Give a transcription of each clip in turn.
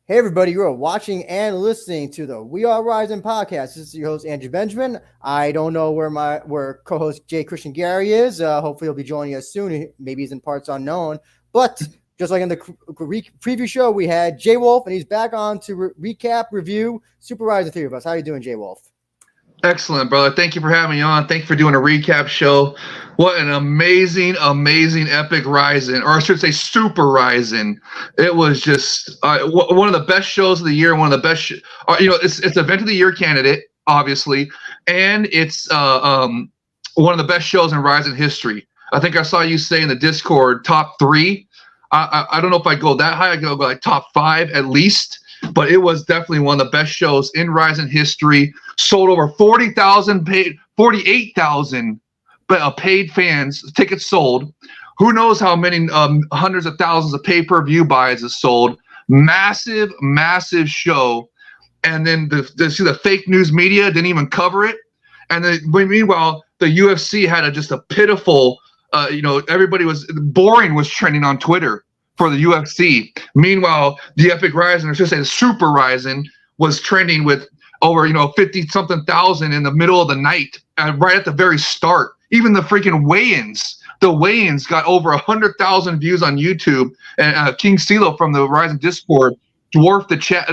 Hey everybody, you are watching and listening to the We Are RIZIN podcast. This is your host Andrew Benjamin. I don't know where co-host Jay Christian Gary is. Hopefully he'll be joining us soon. Maybe he's in parts unknown. But just like in the preview show, we had Jaywolf, and he's back on to recap, review Super RIZIN3 of us. How you doing, Jaywolf? Excellent, brother. Thank you for having me on. Thank you for doing a recap show. What an amazing, amazing epic RIZIN, or I should say Super RIZIN. It was just one of the best shows of the year, one of the best it's event of the year candidate, obviously, and it's one of the best shows in RIZIN history. I think I saw you say in the Discord top 3. I don't know if I go that high. I go like top 5 at least. But it was definitely one of the best shows in RIZIN history. Sold over 48,000 paid fans, tickets sold. Who knows how many hundreds of thousands of pay-per-view buys is sold. Massive, massive show. And then the fake news media didn't even cover it. And then meanwhile, the UFC had just a pitiful, everybody boring was trending on Twitter for the UFC. Meanwhile, the epic RIZIN, or should I say the Super RIZIN, was trending with over 50-something thousand in the middle of the night, right at the very start. Even the freaking weigh-ins got over 100,000 views on YouTube. And King CeeLo from the RIZIN Discord dwarfed the chat.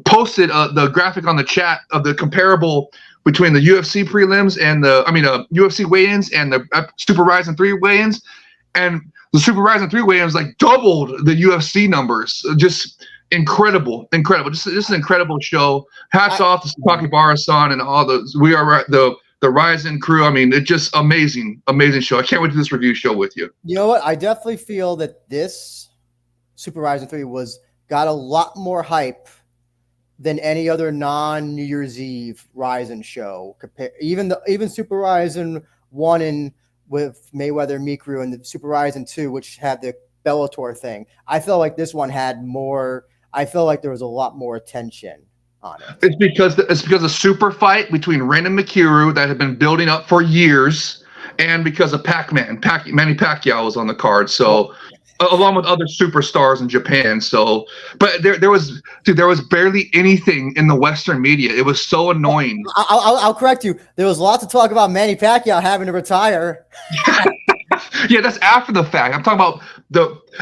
Posted the graphic on the chat of the comparable between the UFC prelims and UFC weigh-ins and the Super RIZIN3 weigh-ins, and the Super RIZIN3 weigh-ins like doubled the UFC numbers. Just incredible. Just an incredible show. Hats off to Sakakibara-san and all the RIZIN crew. I mean, it's just amazing show. I can't wait to do this review show with you. You know what? I definitely feel that this Super RIZIN3 got a lot more hype than any other non-New Year's Eve RIZIN show. Even Super RIZIN 1 with Mayweather Mikuru and the Super RIZIN2, which had the Bellator thing. I felt like this one had more. I felt like there was a lot more attention on it. It's because the super fight between Ren and Mikuru that had been building up for years, and because of Manny Pacquiao was on the card. So, along with other superstars in Japan. So, but there was barely anything in the Western media. It was so annoying. I'll correct you. There was lots of talk about Manny Pacquiao having to retire. Yeah, that's after the fact. I'm talking about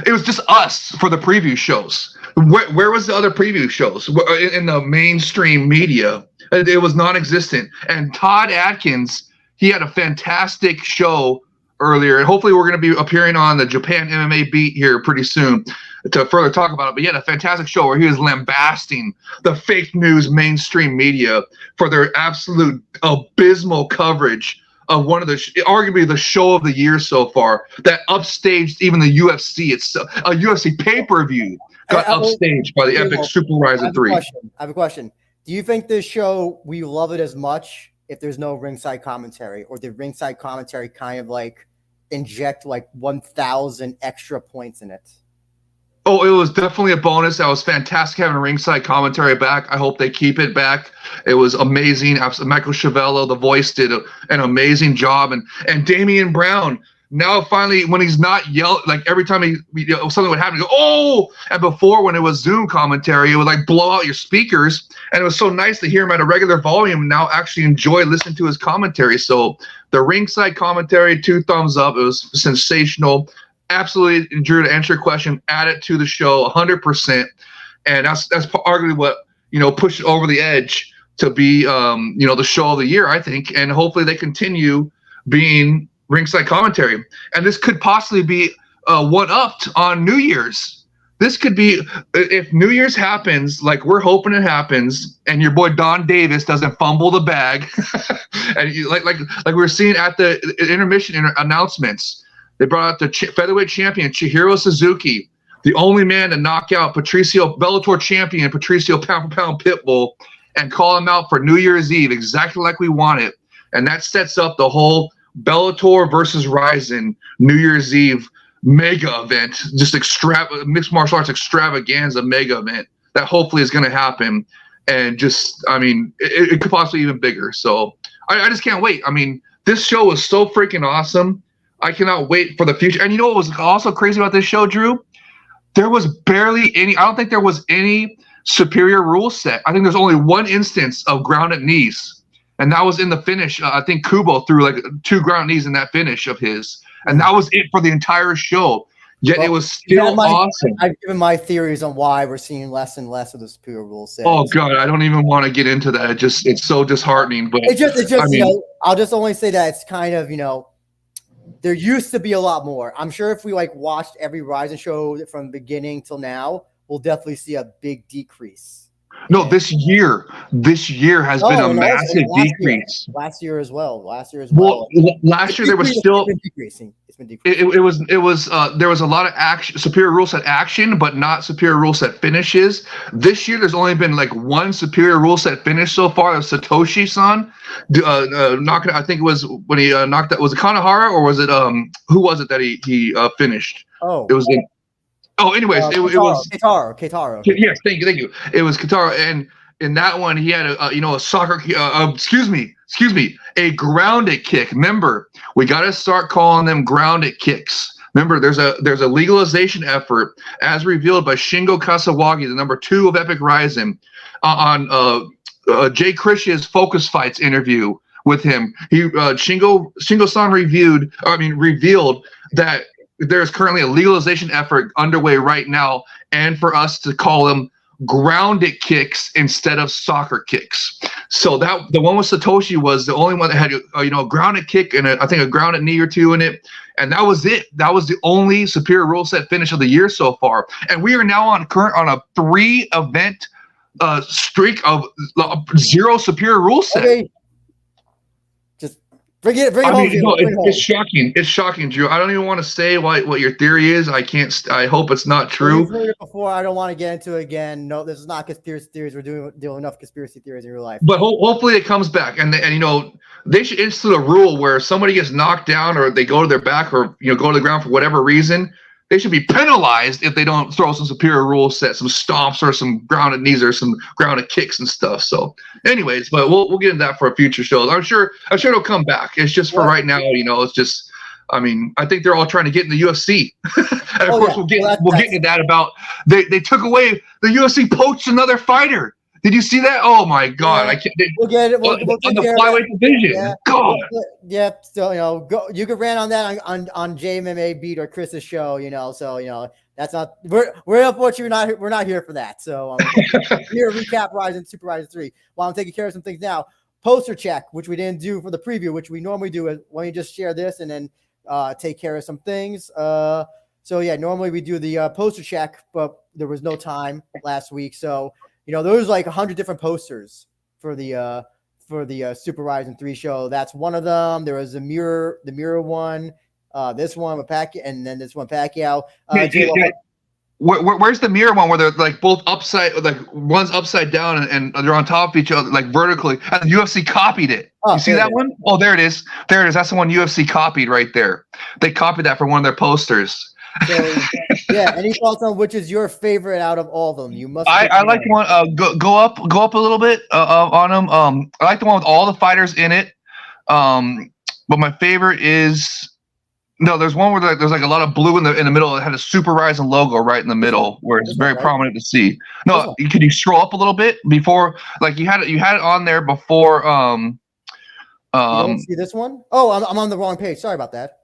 it was just us for the preview shows. Where was the other preview shows in the mainstream media? It was non-existent. And Todd Atkins, he had a fantastic show earlier, and hopefully we're going to be appearing on the Japan MMA beat here pretty soon to further talk about it. But he had a fantastic show where he was lambasting the fake news mainstream media for their absolute abysmal coverage of one of arguably the show of the year so far, that upstaged even the UFC itself. A UFC pay-per-view got upstaged by the epic Super RIZIN3. I have a question. Do you think this show, we love it as much if there's no ringside commentary, or the ringside commentary kind of like inject like 1,000 extra points in it? Oh, it was definitely a bonus. That was fantastic having ringside commentary back. I hope they keep it back. It was amazing. Michael Chiavello, the voice, did an amazing job. And Damian Brown, now finally, when he's not yelling, like every time something would happen, he'd go, oh! And before, when it was Zoom commentary, it would like blow out your speakers. And it was so nice to hear him at a regular volume and now actually enjoy listening to his commentary. So the ringside commentary, 2 thumbs up. It was sensational. Absolutely, Drew, to answer your question, add it to the show 100%. And that's arguably what, pushed it over the edge to be, the show of the year, I think. And hopefully they continue being ringside commentary. And this could possibly be one-upped on New Year's. This could be, if New Year's happens, like we're hoping it happens, and your boy Don Davis doesn't fumble the bag, and like we were seeing at the intermission announcements, they brought out the featherweight champion Chihiro Suzuki, the only man to knock out Bellator champion Patricio pound-for-pound Pitbull, and call him out for New Year's Eve, exactly like we want it. And that sets up the whole Bellator versus RIZIN New Year's Eve mega event, just mixed martial arts extravaganza mega event that hopefully is going to happen. And it could possibly even bigger. So I just can't wait. I mean, this show was so freaking awesome. I cannot wait for the future. And you know what was also crazy about this show, Drew? there was barely any. I don't think there was any superior rule set. I think there's only one instance of grounded knees, and that was in the finish. I think Kubo threw like 2 ground knees in that finish of his, and that was it for the entire show. Yet it was still awesome. I've given my theories on why we're seeing less and less of the superior rule set. Oh God, I don't even want to get into that. It's so disheartening. But it's just I mean, you know, I'll just only say that it's kind of, you know, there used to be a lot more. I'm sure if we like watched every RIZIN show from the beginning till now, we'll definitely see a big decrease. No, this year has been a massive decrease. Last year as well. Last year there was still decreasing. It's been decreasing. It was there was a lot of action, superior rule set action, but not superior rule set finishes. This year, there's only been like one superior rule set finish so far. Satoshi-san knocking. I think it was when he knocked out. Was it Kanahara or was it who was it that he finished? Oh, it was. Anyways, it was Kitaro. Yes, thank you. It was Kitaro, and in that one he had a soccer. Excuse me, a grounded kick. Remember, we got to start calling them grounded kicks. Remember, there's a legalization effort as revealed by Shingo Kasawagi, the number 2 of Epic RIZIN, on Jay Krish's Focus Fights interview with him. Shingo-san revealed that there's currently a legalization effort underway right now, and for us to call them grounded kicks instead of soccer kicks. So that the one with Satoshi was the only one that had a grounded kick and I think a grounded knee or 2 in it, and that was it. That was the only superior rule set finish of the year so far, and we are now on a 3 event streak of 0 superior rule set. Okay. Bring it home. It's shocking. It's shocking, Drew. I don't even want to say what your theory is. I can't. I hope it's not true. Before, I don't want to get into it again. No, this is not conspiracy theories. We're doing enough conspiracy theories in real life. But hopefully it comes back, and they should institute a rule where somebody gets knocked down or they go to their back or go to the ground for whatever reason. They should be penalized if they don't throw some superior rule set, some stomps or some grounded knees or some grounded kicks and stuff. So, anyways, but we'll get into that for a future show. I'm sure it'll come back. It's just for right now, it's just. I mean, I think they're all trying to get in the UFC, and of course we'll get into that about they took away the UFC poached another fighter. Did you see that? Oh my God! I can't. We'll get it. We'll on the flyweight division. Yeah. God. Yep. So go. You can rant on that on JMMA Beat or Chris's show. So that's not. We're unfortunately we're not here for that. So here recap RIZIN Super RIZIN 3. While I'm taking care of some things now, poster check, which we didn't do for the preview, which we normally do. Is when you just share this and then take care of some things. So yeah, normally we do the poster check, but there was no time last week, so. There was like 100 different posters for the Super RIZIN 3 show. That's one of them. There was the mirror one, this one with Pacquiao, and then this one Pacquiao. Where's the mirror one where they're like both upside, like one's upside down and they're on top of each other, like vertically? And UFC copied it. You see that one? Oh, there it is. There it is. That's the one UFC copied right there. They copied that for one of their posters. So, yeah. Any thoughts on which is your favorite out of all of them? You must. I like the one. Go up a little bit on them. I like the one with all the fighters in it. But my favorite is there's one where there's like a lot of blue in the middle. It had a Super RIZIN logo right in the middle where it's very prominent to see. No, can you scroll up a little bit before? Like you had it on there before. You don't see this one? Oh, I'm on the wrong page. Sorry about that.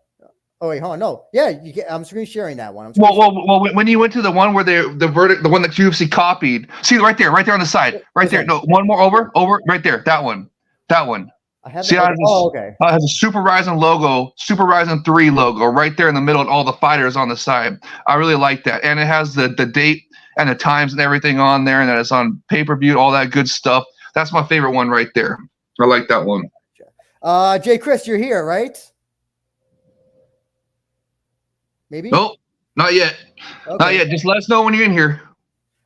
Oh wait, hold on. No, yeah, I'm screen sharing that one. Well, when you went to the one where the one that UFC copied, see right there on the side, right there. No, one more over, right there. That one. I have. See, okay. It has a Super RIZIN logo, Super RIZIN 3 logo, right there in the middle, and all the fighters on the side. I really like that, and it has the date and the times and everything on there, and that it's on pay-per-view, all that good stuff. That's my favorite one right there. I like that one. Jay Chris, you're here, right? Maybe? Nope, not yet. Okay. Not yet. Just let us know when you're in here.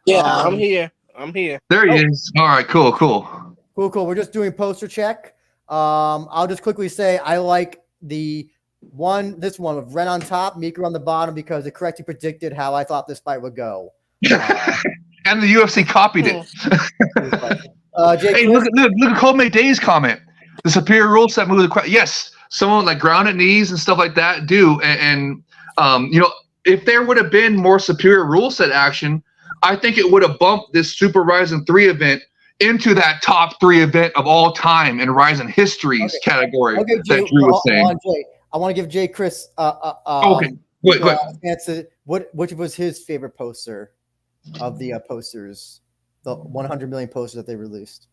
Yeah, I'm here. There he is. All right, cool. Cool. We're just doing poster check. I'll just quickly say I like this one with Ren on top, Mikuru on the bottom, because it correctly predicted how I thought this fight would go. And the UFC copied it. Hey, look at Cold Day's comment. The superior rule set move. Yes, someone like grounded knees and stuff like that do, and if there would have been more superior rule set action, I think it would have bumped this Super RIZIN 3 event into that top 3 event of all time in RIZIN histories category Jay, that Drew was saying. Jay, I want to give Jay Chris okay. Which was his favorite poster of the posters, the 100 million posters that they released?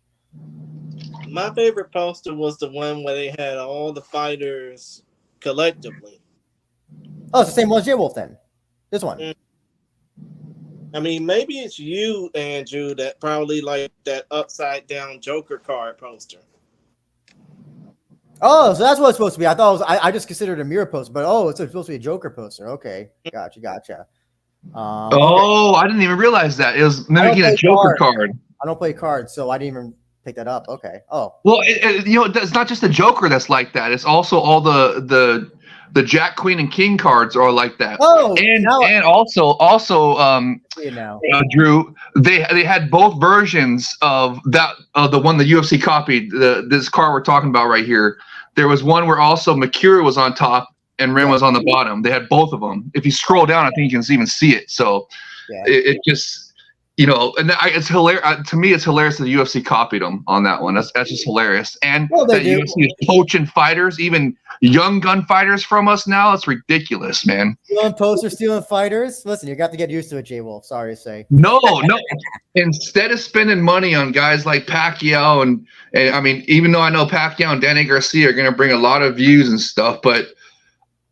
My favorite poster was the one where they had all the fighters collectively. Oh, it's the same one as Jaywolf then. This one. I mean, maybe it's you, Andrew, that probably like that upside down Joker card poster. Oh, so that's what it's supposed to be. I thought it was, I just considered it a mirror poster, but it's supposed to be a Joker poster. Okay, gotcha. I didn't even realize that it was mimicking a Joker card. I don't play cards, so I didn't even pick that up. Okay. Oh, well, it's not just the Joker that's like that. It's also all the Jack, Queen, and King cards are like that. Oh, and also, Drew, they had both versions of that the one the UFC copied. This card we're talking about right here. There was one where also Mikuru was on top and Ren was on the bottom. They had both of them. If you scroll down, I think you can even see it. So it just. And it's hilarious to me. It's hilarious that the UFC copied them on that one. That's just hilarious. And that UFC is poaching fighters, even young gun fighters from us now. It's ridiculous, man. Stealing posters, stealing fighters. Listen, you got to get used to it, Jaywolf. Sorry to say. No. Instead of spending money on guys like Pacquiao and I mean, even though I know Pacquiao and Danny Garcia are going to bring a lot of views and stuff, but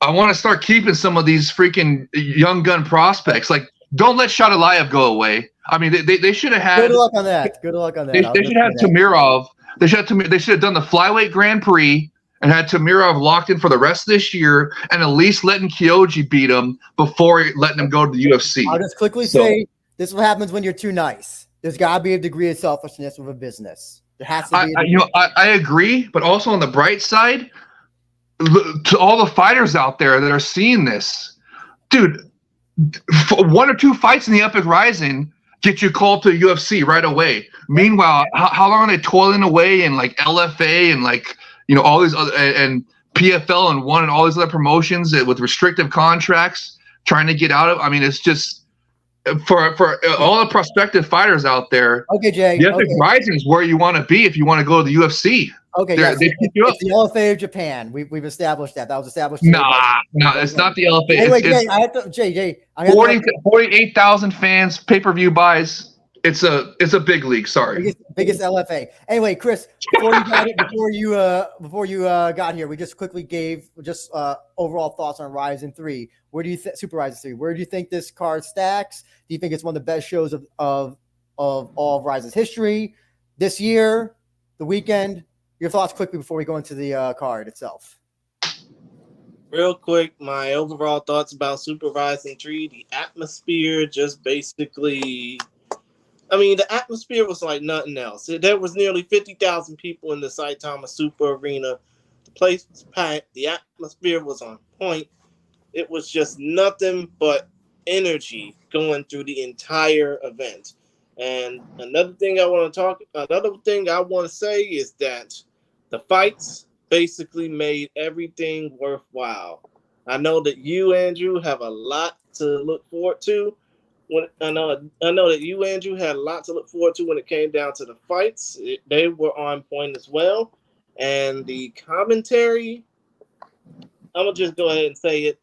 I want to start keeping some of these freaking young gun prospects. Like, don't let Shadalayev go away. I mean, they should have had. Good luck on that. They should have Tamirov. They should have done the flyweight Grand Prix and had Tamirov locked in for the rest of this year, and at least letting Kyoji beat him before letting him go to the UFC. I'll just quickly say this is what happens when you're too nice. There's got to be a degree of selfishness with a business. There has to be. I agree, but also on the bright side, to all the fighters out there that are seeing this, dude, 1 or 2 fights in the Epic RIZIN get you called to UFC right away. Meanwhile, how long are they toiling away in like LFA and like all these other and PFL and one and all these other promotions with restrictive contracts trying to get out of? I mean, it's just for all the prospective fighters out there. Okay, Jay. The Epic RIZIN is where you want to be if you want to go to the UFC. Okay, they pick you up. It's the LFA of Japan. We've established that. That was established. Nah, it's not the LFA. Anyway, Jay, 48,000 fans, pay-per-view buys. It's a big league. Sorry, biggest LFA. Anyway, Chris, before you got here, we just quickly gave overall thoughts on RIZIN 3. Where do you Super RIZIN 3? Where do you think this card stacks? Do you think it's one of the best shows of all of RIZIN's history this year, the weekend? Your thoughts quickly before we go into the card itself. Real quick, my overall thoughts about Super RIZIN 3, the atmosphere just basically... I mean, the atmosphere was like nothing else. There was nearly 50,000 people in the Saitama Super Arena. The place was packed. The atmosphere was on point. It was just nothing but energy going through the entire event. And another thing I want to say is that the fights basically made everything worthwhile. I know that you, Andrew, have a lot to look forward to. I know that you, Andrew, had a lot to look forward to when it came down to the fights. They were on point as well. And the commentary, I'm going to just go ahead and say it.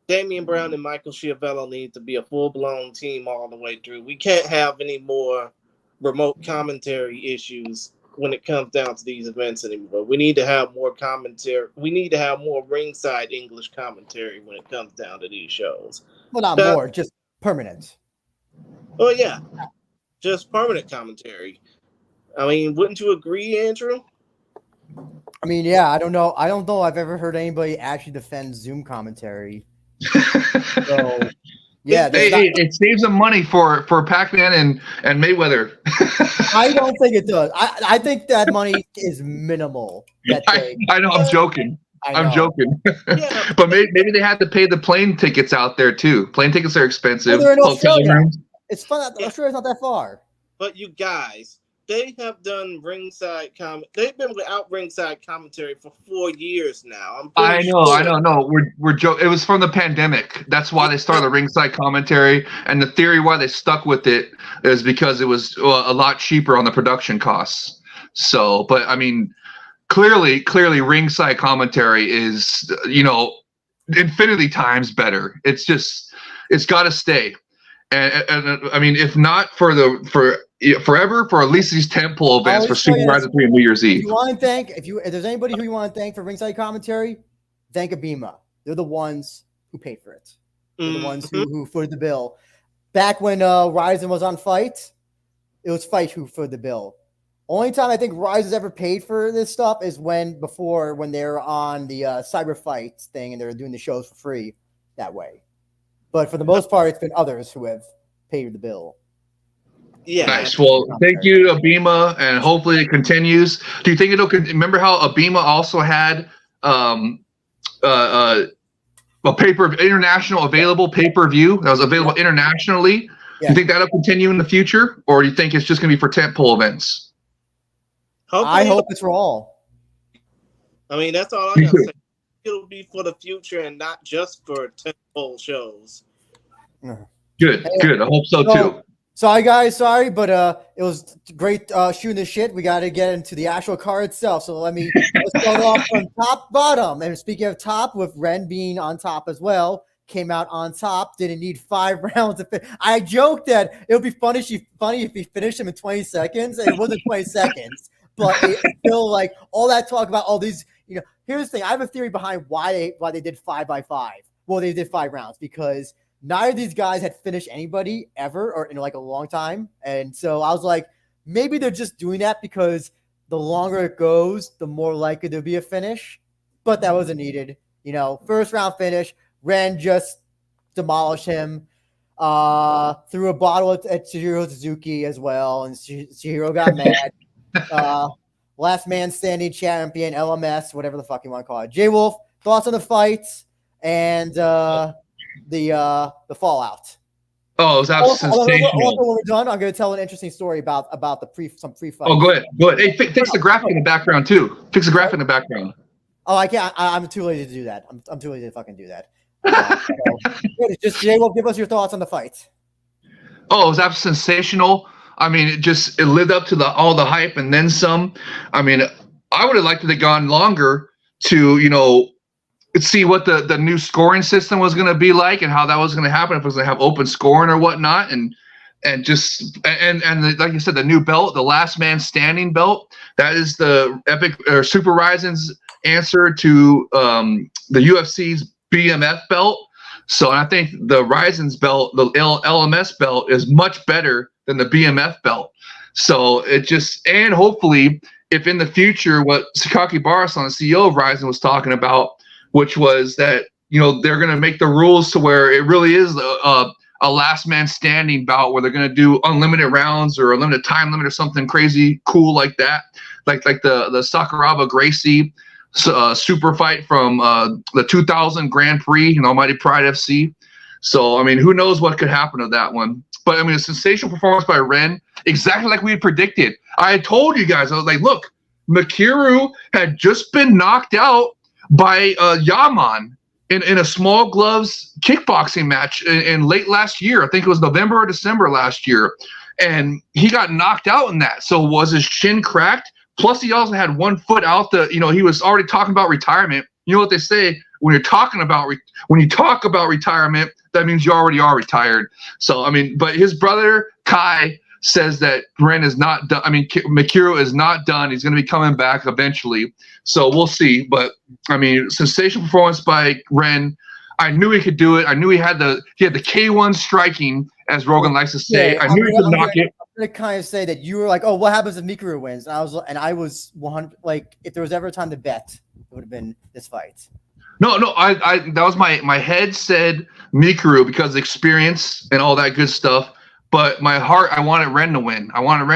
Damian Brown and Michael Schiavello need to be a full-blown team all the way through. We can't have any more remote commentary issues when it comes down to these events anymore. We need to have more commentary. We need to have more ringside English commentary when it comes down to these shows. Well, not more, just permanent. Oh, yeah. Just permanent commentary. I mean, wouldn't you agree, Andrew? I mean, yeah, I don't know. I've ever heard anybody actually defend Zoom commentary. So, yeah. It saves them money for Pac-Man and Mayweather. I don't think it does. I think that money is minimal. I know. I'm joking. I'm joking. Yeah. But maybe they have to pay the plane tickets out there too. Plane tickets are expensive. Well, they're in Australia. It's fun. Australia's not that far. But you guys, they have done ringside they've been without ringside commentary for 4 years now. I'm pretty I know. No, we're joking. It was from the pandemic. That's why they started the ringside commentary, and the theory why they stuck with it is because it was a lot cheaper on the production costs. So, but I mean, clearly, ringside commentary is, you know, infinity times better. It's got to stay. And I mean, if not forever, for at least these tentpole events for Super RIZIN 3 and New Year's Eve. If you want to thank, if there's anybody who you want to thank for ringside commentary, thank Abima. They're the ones who paid for it. They're the ones who footed the bill. Back when RIZIN was on Fight, it was Fight who footed the bill. Only time I think RIZIN's ever paid for this stuff is when they're on the Cyber Fight thing and they're doing the shows for free that way. But for the most part, it's been others who have paid the bill. Yeah. Nice. Well, thank you, Abima, and hopefully it continues. Do you think it'll? Remember how Abima also had a international available pay-per-view that was available internationally? Do you think that'll continue in the future, or do you think it's just going to be for tentpole events? I hope it's for all. I mean, that's all I got to say. It'll be for the future and not just for tentpole shows. Good. I hope so too. Sorry, guys. Sorry, but it was great shooting the shit. We got to get into the actual card itself. So let's start off from top bottom. And speaking of top, with Ren being on top as well, came out on top. Didn't need 5 rounds. I joked that it would be funny if he finished him in 20 seconds. And it wasn't 20 seconds, but it's still like all that talk about all these. You know, here's the thing. I have a theory behind why they did 5x5. Well, they did 5 rounds because neither of these guys had finished anybody ever or in like a long time. And so I was like, maybe they're just doing that because the longer it goes, the more likely there'll be a finish. But that wasn't needed. You know, first round finish, Ren just demolished him. Threw a bottle at Chihiro Suzuki as well. And Chihiro got mad. Last man standing champion, LMS, whatever the fuck you want to call it. Jaywolf, thoughts on the fights and the fallout. Oh, it was absolutely sensational. Also, when we're done, I'm going to tell an interesting story about some pre-fight. Oh, go ahead. Hey, fix the graphic in the background too. Fix the graphic in the background. Oh, I can't. I'm too lazy to do that. I'm too lazy to fucking do that. Just Jaywolf, give us your thoughts on the fight. Oh, it was absolutely sensational. I mean, it lived up to all the hype and then some. I mean, I would have liked to have gone longer to, you know, see what the new scoring system was going to be like and how that was going to happen, if it was going to have open scoring or whatnot, and like you said, the new belt, the last man standing belt, that is the Epic or Super RIZIN's answer to the UFC's BMF belt. So I think the RIZIN's belt, the LMS belt, is much better than the BMF belt. So it just, and hopefully, if in the future, what Sakaki Barasan, the CEO of RIZIN, was talking about, which was that, you know, they're going to make the rules to where it really is a last man standing bout where they're going to do unlimited rounds or a limited time limit or something crazy cool like that, like the Sakuraba Gracie super fight from the 2000 Grand Prix, you know, Almighty Pride FC. So I mean, who knows what could happen to that one? But I mean, a sensational performance by Ren, exactly like we had predicted. I had told you guys, I was like, look, Mikuru had just been knocked out by Yaman in a small gloves kickboxing match in late last year. I think it was November or December last year. And he got knocked out in that. So was his shin cracked? Plus, he also had one foot out he was already talking about retirement. You know what they say, when you talk about retirement, that means you already are retired. So, I mean, but his brother, Kai, says that Ren is not done. I mean, Mikuru is not done. He's going to be coming back eventually. So we'll see. But, I mean, sensational performance by Ren. I knew he could do it. I knew he had the K1 striking, as Rogan likes to say. I knew he could knock it. I'm going to kind of say that you were like, oh, what happens if Mikuru wins? And I was 100, like, if there was ever a time to bet, it would have been this fight. No, I that was my head said Mikuru because of experience and all that good stuff. But my heart, I wanted Ren to win. I wanted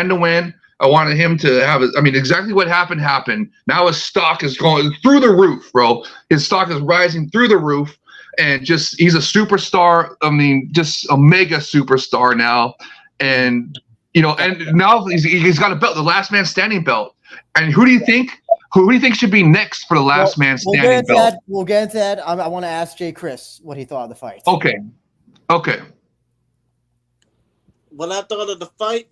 him to have it. I mean, exactly what happened. Now his stock is going through the roof, bro. His stock is rising through the roof. And he's a superstar. I mean, just a mega superstar now. And You know, and now he's got a belt, the last man standing belt. And who do you think should be next for the last man standing belt? We'll get into that. I want to ask Jay Chris what he thought of the fight. Okay. When I thought of the fight,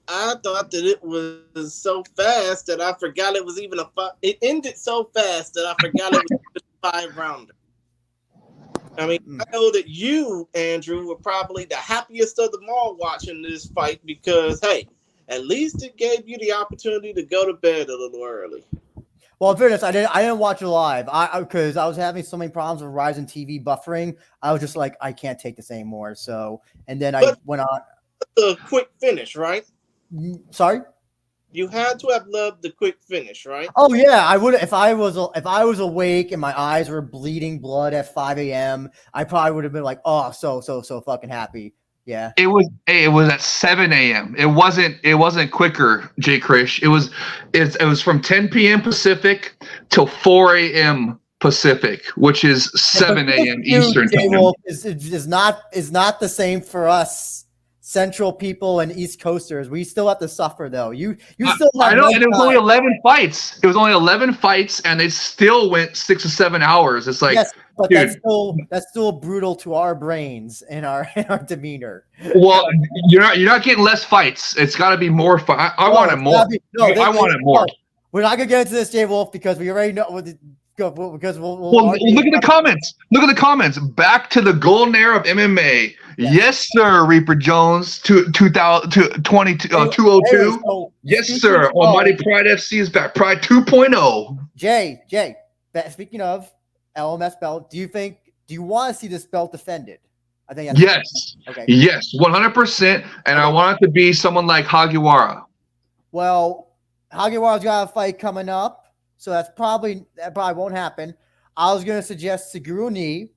I thought that it was so fast that I forgot it was even a fight. It ended so fast that I forgot it was a 5-rounder. I mean, I know that you, Andrew, were probably the happiest of them all watching this fight because, hey, at least it gave you the opportunity to go to bed a little early. Well, in fairness, I didn't watch it live because I was having so many problems with RIZIN TV buffering. I was just like, I can't take this anymore. So, and then I went on. The quick finish, right? Sorry? You had to have loved the quick finish, right? Oh yeah, I would if I was awake and my eyes were bleeding blood at 5 a.m. I probably would have been like, oh, so fucking happy. Yeah. It was at 7 a.m. It wasn't quicker, Jay Krish. It was from 10 p.m. Pacific till 4 a.m. Pacific, which is 7 a.m. Eastern time. Is not the same for us Central people and East Coasters. We still have to suffer though. You still have I know, and it was only 11 fights. It was only 11 fights, and they still went 6 or 7 hours. It's like, yes, but dude, that's still brutal to our brains and our demeanor. Well, you're not getting less fights. It's got to be more fight. I wanted more. I wanted more. We're not gonna get into this, Jaywolf, because we already know. Because we'll look at the comments. Look at the comments. Back to the golden era of MMA. Yes, sir, Reaper Jones. 202. Yes, sir. Almighty Pride FC is back. Pride 2.0. Jay. Speaking of LMS belt, do you want to see this belt defended? I think that's yes. Okay. Yes, 100%. And I want it to be someone like Hagiwara. Well, Hagiwara's got a fight coming up. So that probably won't happen. I was gonna suggest Suguru Nii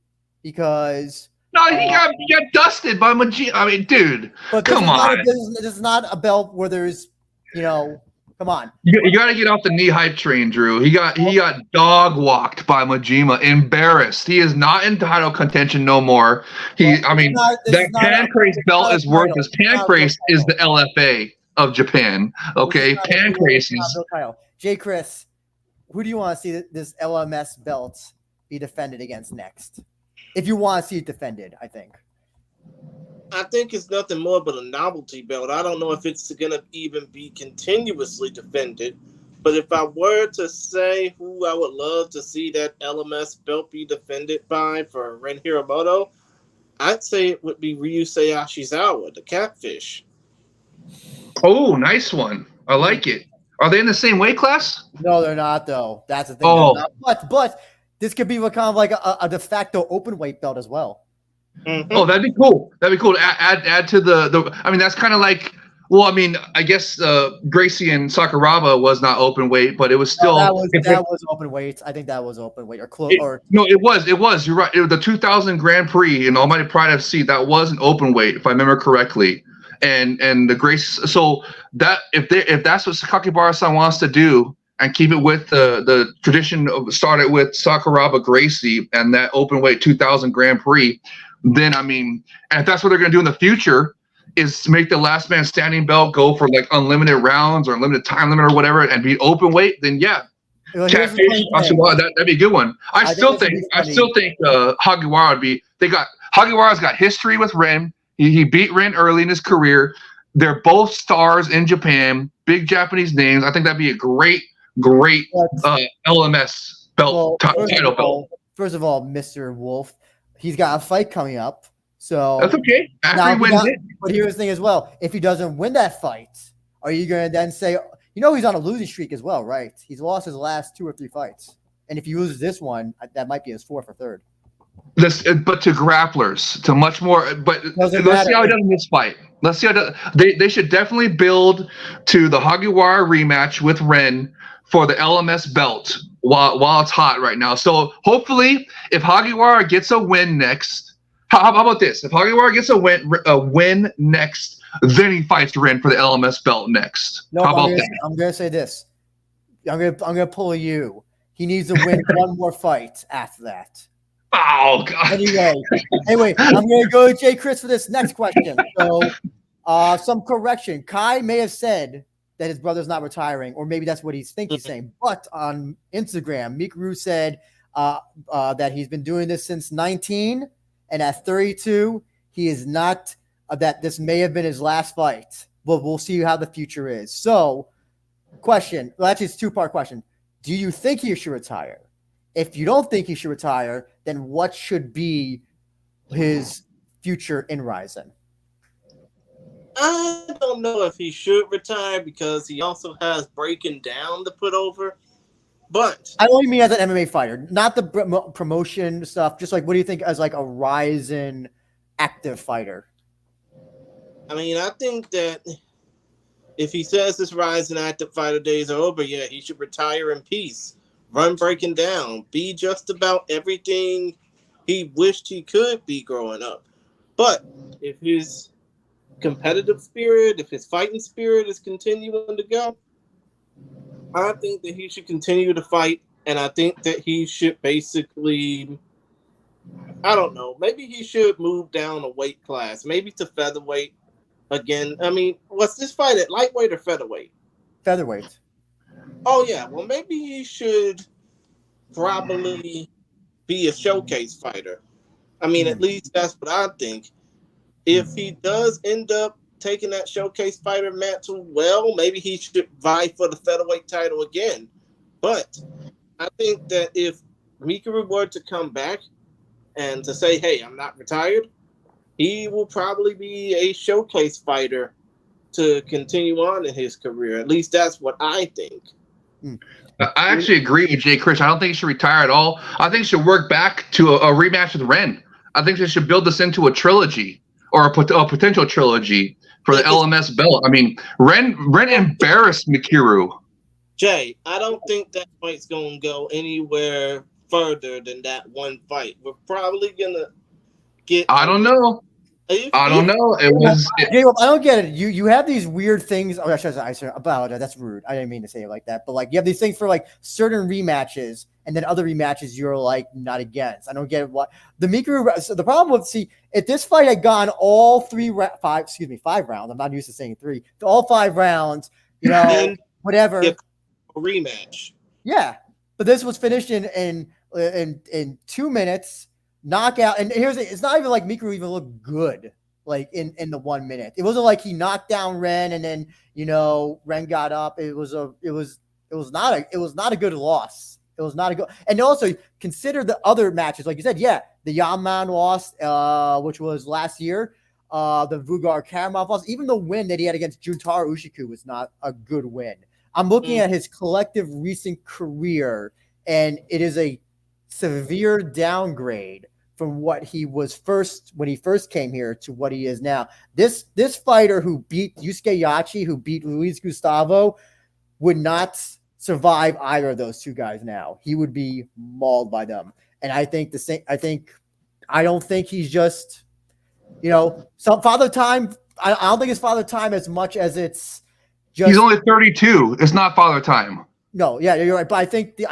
because he got dusted by Majima. I mean, dude, but come on. This is not a belt where there's, come on. You got to get off the knee hype train, Drew. He got dog walked by Majima, embarrassed. He is not in title contention no more. That Pancrase belt is worthless. Pancrase is the LFA of Japan. Okay, Pancrase is. Jay Chris. Who do you want to see this LMS belt be defended against next? If you want to see it defended, I think it's nothing more but a novelty belt. I don't know if it's going to even be continuously defended. But if I were to say who I would love to see that LMS belt be defended by for Ren Hiramoto, I'd say it would be Ryusei Ashizawa, the catfish. Oh, nice one. I like it. Are they in the same weight class? No, they're not, though. That's the thing. Oh. But this could be kind of like a de facto open weight belt as well. Mm-hmm. Oh, that'd be cool. Add to the. I mean, that's kind of like. Well, I mean, I guess Gracie and Sakuraba was not open weight, but it was still. That was open weight. I think that was open weight or close. No, it was. You're right. It was the 2000 Grand Prix in Almighty Pride FC. That was an open weight, if I remember correctly. And the Grace, so that if that's what Sakakibara-san wants to do and keep it with the tradition of started with Sakuraba Gracie and that open weight 2000 Grand Prix, then I mean, and if that's what they're going to do in the future is to make the last man standing belt go for like unlimited rounds or unlimited time limit or whatever and be open weight, then yeah. Catfish, that'd be a good one. I still think Hagiwara would be. Hagiwara's got history with Ren. He beat Ren early in his career. They're both stars in Japan, big Japanese names. I think that'd be a great LMS belt, title belt. First of all, Mr. Wolf, he's got a fight coming up. So that's okay. After he wins it. But here's the thing as well. If he doesn't win that fight, are you going to then say, he's on a losing streak as well, right? He's lost his last 2 or 3 fights. And if he loses this one, that might be his 4th or 3rd. But to grapplers, to much more. But let's see how he does in this fight. Let's see how they should definitely build to the Hagiwara rematch with Ren for the LMS belt while it's hot right now. So hopefully, if Hagiwara gets a win next, how about this? If Hagiwara gets a win next, then he fights Ren for the LMS belt next. No, how about that? I'm gonna say this. I'm gonna pull you. He needs to win one more fight after that. Oh God. Anyway, I'm gonna go to Jay Chris for this next question. So Some correction. Kai may have said that his brother's not retiring, or maybe that's what he's saying. But on Instagram, Mikuru said that he's been doing this since 19, and at 32, he is not. That this may have been his last fight. But we'll see how the future is. So, question. Well, actually, it's a two-part question. Do you think he should retire? If you don't think he should retire, then what should be his future in RIZIN? I don't know if he should retire because he also has breaking down to put over. But I only mean as an MMA fighter, not the promotion stuff. Just like, what do you think as like a RIZIN active fighter? I mean, I think that if he says his RIZIN active fighter days are over, yeah, he should retire in peace. Run breaking down. Be just about everything he wished he could be growing up. But if his competitive spirit, if his fighting spirit is continuing to go, I think that he should continue to fight. And I think that he should basically, I don't know, maybe he should move down a weight class, maybe to featherweight. Again, I mean, what's this fight at, lightweight or featherweight? Featherweight. Oh, yeah. Well, maybe he should probably be a showcase fighter. I mean, at least that's what I think. If he does end up taking that showcase fighter mantle, well, maybe he should vie for the featherweight title again. But I think that if Mikuru were to come back and to say, hey, I'm not retired, he will probably be a showcase fighter to continue on in his career. At least that's what I think. I actually agree with Jay Chris. I don't think he should retire at all. I think he should work back to a rematch with Ren. I think they should build this into a trilogy or a potential trilogy for the LMS belt. I mean, Ren embarrassed Mikuru. Jay, I don't think that fight's going to go anywhere further than that one fight. We're probably going to get... I don't know. I don't know. Jaywolf, I don't get it. You have these weird things. Oh, about that's rude. I didn't mean to say it like that. But like, you have these things for like certain rematches, and then other rematches you're like not against. I don't get what the Mikuru. So the problem with if this fight had gone all 5 rounds. I'm not used to saying 3. All 5 rounds. You know, whatever. A rematch. Yeah, but this was finished in 2 minutes. Knockout, and it's not even like Mikuru even looked good like in the 1 minute. It wasn't like he knocked down Ren and then Ren got up. It was not a good loss. It was not a good, and also consider the other matches, like you said, the Yaman loss, which was last year, the Vugar Karamov loss, even the win that he had against Juntaro Ushiku was not a good win. I'm looking at his collective recent career, and it is a severe downgrade from what he was when he first came here to what he is now. This fighter who beat Yusuke Yachi, who beat Luis Gustavo, would not survive either of those two guys now. He would be mauled by them. And I think I don't think he's just, some father time. I don't think it's father time as much as it's just. He's only 32. It's not father time. No, yeah, you're right. But I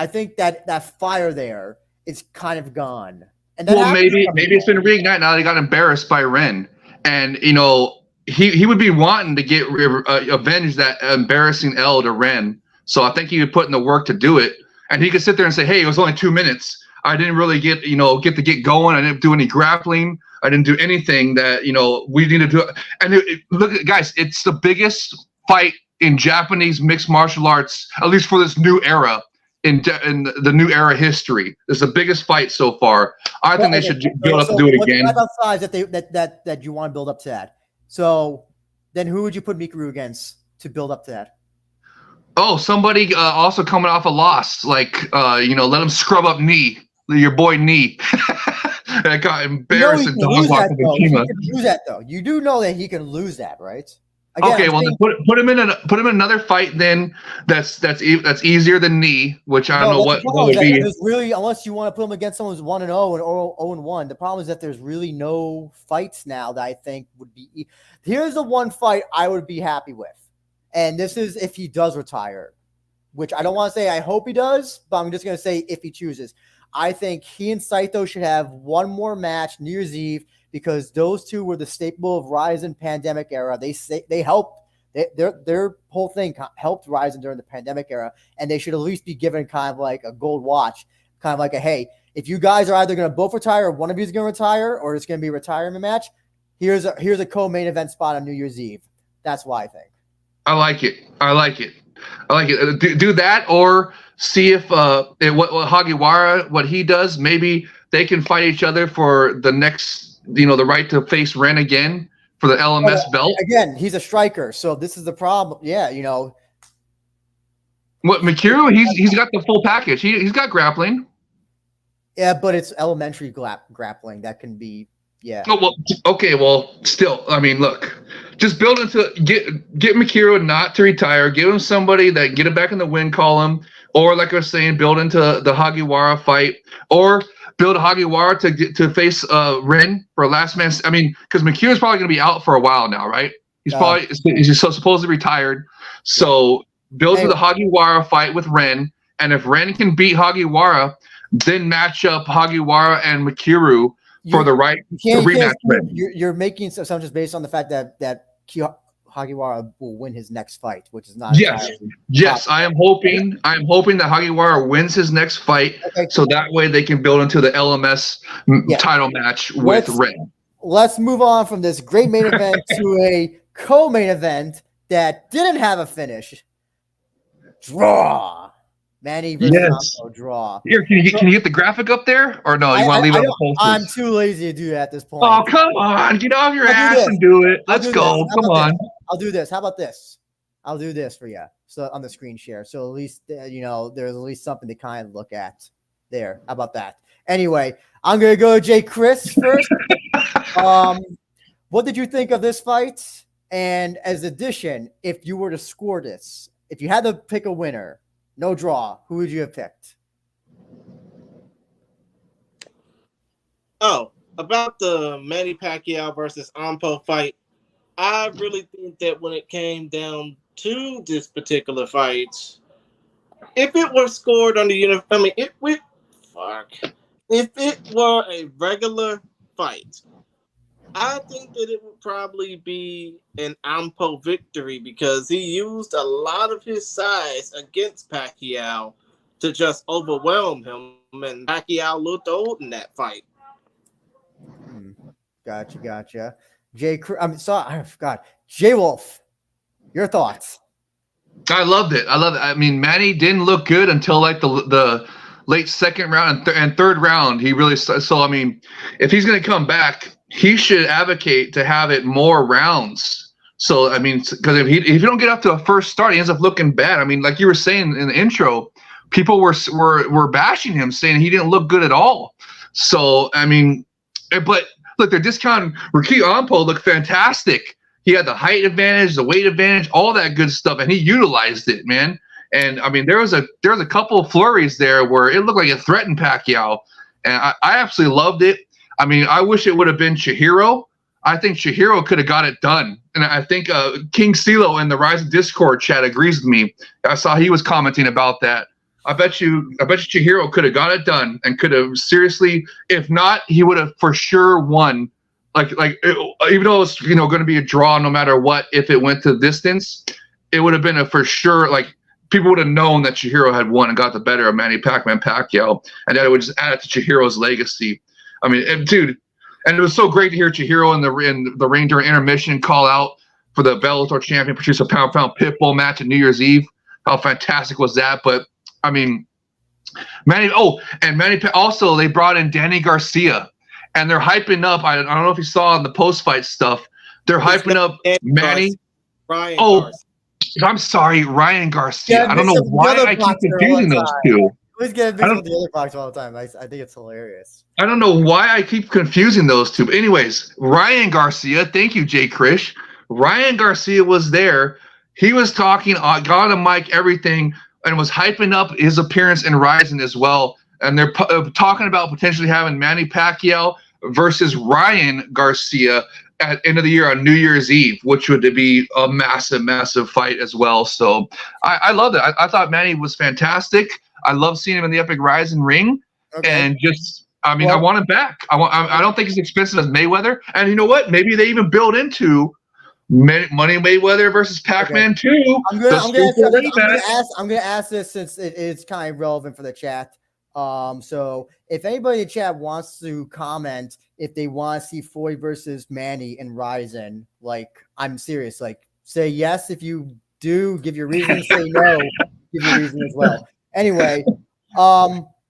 think that fire there is kind of gone. And maybe it's been reignited now. They got embarrassed by Ren, and he would be wanting to get avenge that embarrassing L to Ren. So I think he would put in the work to do it, and he could sit there and say, "Hey, it was only 2 minutes. I didn't really get get going. I didn't do any grappling. I didn't do anything that we need to do." And look, guys, it's the biggest fight in Japanese mixed martial arts, at least for this new era. In the new era history, it's the biggest fight so far. I think they should build up to do it again. What size that you want to build up to that? So then, who would you put Mikuru against to build up to that? Oh, somebody also coming off a loss, like let him scrub up Nii, your boy Nii. That got embarrassed. He can lose that though. You do know that he can lose that, right? Again, okay, well, then put him in another fight then that's easier than Nii, which I don't know what would be. Really, unless you want to put him against someone who's 1-0 or 0-1. The problem is that there's really no fights now that I think would be. Here's the one fight I would be happy with, and this is if he does retire, which I don't want to say I hope he does, but I'm just going to say if he chooses. I think he and Saito should have one more match New Year's Eve because those two were the staple of RIZIN pandemic era. They helped. Their whole thing helped RIZIN during the pandemic era, and they should at least be given kind of like a gold watch, kind of like a, hey, if you guys are either going to both retire or one of you is going to retire or it's going to be a retirement match, here's a co-main event spot on New Year's Eve. That's why I think. I like it. Do that, or see if what Hagiwara, what he does, maybe they can fight each other for the next, the right to face Ren again for the LMS belt. Again, he's a striker, so this is the problem. Yeah, What Mikuru? He's got the full package. He's got grappling. Yeah, but it's elementary grappling that can be. Yeah. Oh, well, okay. Well, still, I mean, look, just build into get Mikuru not to retire. Give him somebody that get him back in the win column, or like I was saying, build into the Hagiwara fight, or build Hagiwara to face Ren for last man. I mean, because Mikuru is probably going to be out for a while now, right? He's supposedly retired. So build to the Hagiwara fight with Ren, and if Ren can beat Hagiwara, then match up Hagiwara and Mikuru for the right to rematch Ren. You're making assumptions based on the fact that Hagiwara will win his next fight, which is not. Yes. I am hoping that Hagiwara wins his next fight, so that way they can build into the LMS title match with Ren. Let's move on from this great main event to a co-main event that didn't have a finish. Draw. Manny versus Anpo, draw. Here, can you get the graphic up there, or no? You want to leave it on the post? I'm too lazy to do that at this point. Oh, come on, get off your ass and do it. Let's go. Come on. I'll do this. How about this? I'll do this for you. So on the screen share. So at least there's at least something to kind of look at there. How about that? Anyway, I'm gonna go Jay Chris first. What did you think of this fight? And as addition, if you were to score this, if you had to pick a winner, no draw, who would you have picked? Oh, about the Manny Pacquiao versus Anpo fight, I really think that when it came down to this particular fight, if it were scored on the if it were a regular fight, I think that it would probably be an Anpo victory because he used a lot of his size against Pacquiao to just overwhelm him, and Pacquiao looked old in that fight. Gotcha. Jaywolf, your thoughts? I loved it. I mean, Manny didn't look good until like the late second round and third round. He really so. I mean, if he's going to come back, he should advocate to have it more rounds. So I mean, because if you don't get up to a first start, he ends up looking bad. I mean, like you were saying in the intro, people were bashing him, saying he didn't look good at all. So I mean, but look, their discount Ricky Anpo looked fantastic. He had the height advantage, the weight advantage, all that good stuff, and he utilized it, man. And I mean, there was a couple of flurries there where it looked like it threatened Pacquiao, and I absolutely loved it. I mean, I wish it would have been Chihiro. I think Chihiro could have got it done. And I think King CeeLo in the RIZIN Discord chat agrees with me. I saw he was commenting about that. I bet you Chihiro could have got it done and could have seriously, if not, he would have for sure won. Even though it's going to be a draw no matter what, if it went to distance, it would have been a for sure, like, people would have known that Chihiro had won and got the better of Manny Pacquiao, and that it would just add to Chihiro's legacy. I mean, dude, and it was so great to hear Chihiro in the ring during intermission call out for the Bellator champion, produce a pound-for-pound pitbull match at New Year's Eve. How fantastic was that? But I mean, Manny also, they brought in Danny Garcia, and they're hyping up. I don't know if you saw in the post-fight stuff. They're hyping up Manny. Garcia. I'm sorry, Ryan Garcia. Yeah, I don't know why I keep confusing those two. Always get mixed with the other box all the time. I think it's hilarious. I don't know why I keep confusing those two. But anyways, Ryan Garcia, thank you, Jay Krish. Ryan Garcia was there. He was talking, got on the mic, everything, and was hyping up his appearance in RIZIN as well. And they're talking about potentially having Manny Pacquiao versus Ryan Garcia at end of the year on New Year's Eve, which would be a massive fight as well. So I loved it. I thought Manny was fantastic. I love seeing him in the Epic RIZIN ring, and just I mean, I want him back. I don't think he's expensive as Mayweather. And you know what? Maybe they even build into Money Mayweather versus Pac-Man 2. I'm gonna ask this since it's kind of relevant for the chat. So if anybody in chat wants to comment if they want to see Floyd versus Manny and RIZIN, like, I'm serious. Like, say yes if you do, give your reason. Say no, give your reason as well. Anyway,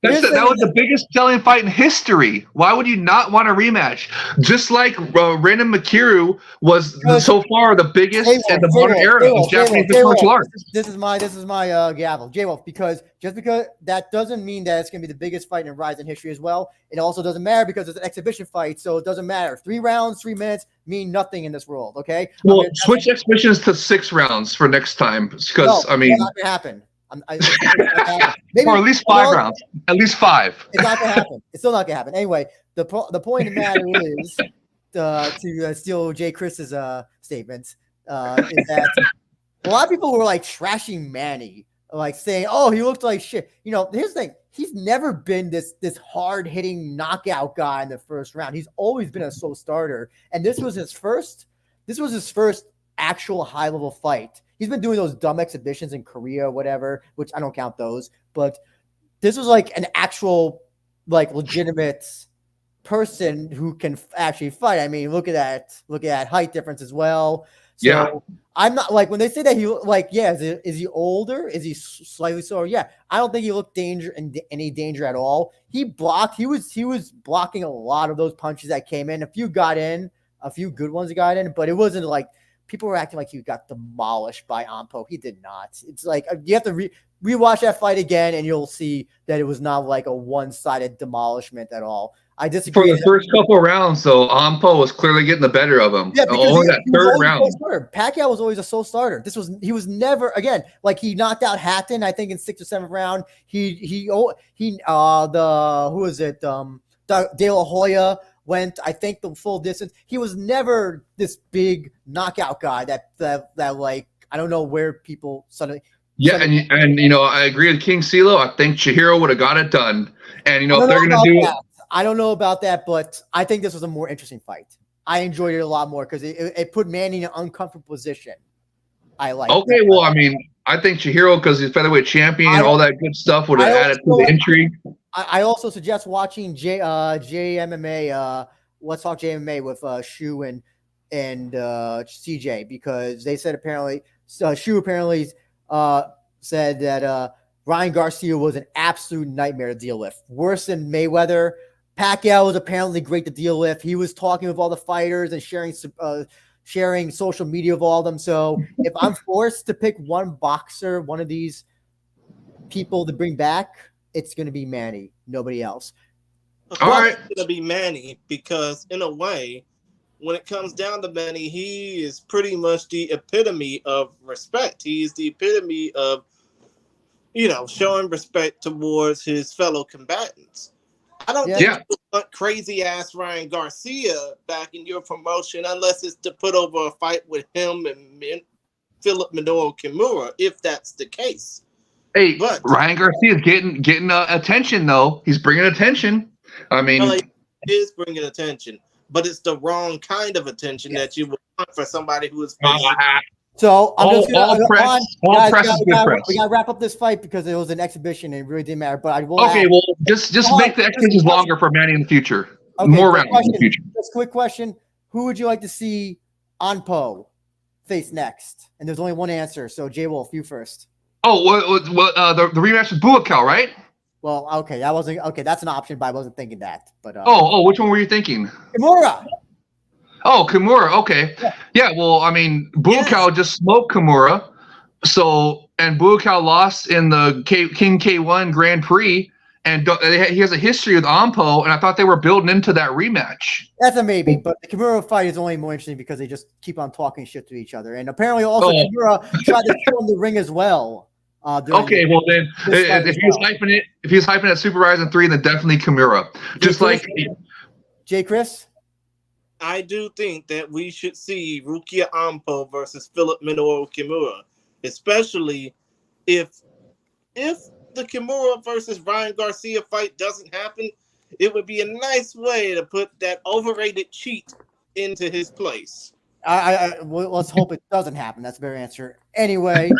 that was the biggest selling fight in history. Why would you not want a rematch? Just like REN MIKURU was so far the biggest in the modern era of Japanese martial arts. This is my gavel, Jaywolf, because that doesn't mean that it's going to be the biggest fight in RIZIN history as well. It also doesn't matter because it's an exhibition fight, so it doesn't matter. 3 rounds, 3 minutes mean nothing in this world. Okay. Well, switch exhibitions to 6 rounds for next time because I mean, it's not going to happen. Maybe, or at least 5 rounds. At least 5. It's not gonna happen. It's still not gonna happen. Anyway, the point of the matter is to steal Jay Chris's statements is that a lot of people were like trashing Manny, like saying, "Oh, he looked like shit." You know, here's the thing: he's never been this hard hitting knockout guy in the first round. He's always been a slow starter, and this was his first actual high level fight. He's been doing those dumb exhibitions in Korea or whatever, which I don't count those. But this was like an actual, like, legitimate person who can actually fight. I mean, look at that height difference as well. So yeah. I'm not like when they say that he like, yeah, is he older? Is he slightly slower? Yeah, I don't think he looked any danger at all. He blocked. He was blocking a lot of those punches that came in. A few got in, a few good ones got in, but it wasn't like. People were acting like he got demolished by Anpo. He did not. It's like you have to rewatch that fight again, and you'll see that it was not like a one-sided demolishment at all. I disagree. For the first couple of rounds, though, Anpo was clearly getting the better of him. Yeah, because only that third round. Pacquiao was always a sole starter. He was never again like he knocked out Hatton. I think in 6th or 7th round. Who was it? De La Hoya went, I think, the full distance. He was never this big knockout guy that like, I don't know where people suddenly. Yeah, and you know, I agree with King CeeLo. I think Chihiro would have got it done. And you know, if they're gonna do it. I don't know about that, but I think this was a more interesting fight. I enjoyed it a lot more because it put Manny in an uncomfortable position. I like. Okay, well, I mean, I think Chihiro, because he's featherweight champion and all that good stuff, would have added to the intrigue. I also suggest watching JMMA. Let's talk JMMA with Shu and CJ, because they said apparently Shu apparently said that Ryan Garcia was an absolute nightmare to deal with, worse than Mayweather. Pacquiao was apparently great to deal with. He was talking with all the fighters and sharing social media of all of them. So if I'm forced to pick one boxer, one of these people to bring back, it's going to be Manny, nobody else. All right. It's going to be Manny because, in a way, when it comes down to Manny, he is pretty much the epitome of respect. He is the epitome of, you know, showing respect towards his fellow combatants. I don't think you want crazy-ass Ryan Garcia back in your promotion unless it's to put over a fight with him and Philip Minoru Kimura, if that's the case. Hey, but Ryan Garcia is getting attention, though. He's bringing attention. I mean, he is bringing attention, but it's the wrong kind of attention that you would want for somebody who is. So I'm just all press is good press. We gotta wrap up this fight because it was an exhibition and it really didn't matter. But I will. Okay, well, just make the exhibitions longer for Manny in the future. Okay, more rounds in the future. Just a quick question: who would you like to see Anpo face next? And there's only one answer. So Jaywolf, you first. Oh, the rematch with Pacquiao, right? Well, okay, that wasn't okay. That's an option, but I wasn't thinking that. But which one were you thinking? Kimura. Oh, Kimura. Okay. Yeah. Well, I mean, Pacquiao just smoked Kimura. So, and Pacquiao lost in the King K1 Grand Prix, and he has a history with Anpo, and I thought they were building into that rematch. That's a maybe, but the Kimura fight is only more interesting because they just keep on talking shit to each other, and apparently also Kimura tried to throw in the ring as well. Okay, well then, if he's hyping it Super RIZIN 3, then definitely Kimura. Just like Jay Chris. I do think that we should see Rukia Anpo versus Philip Minoru Kimura, especially if the Kimura versus Ryan Garcia fight doesn't happen. it would be a nice way to put that overrated cheat into his place. Well, let's hope it doesn't happen. That's their answer. Anyway.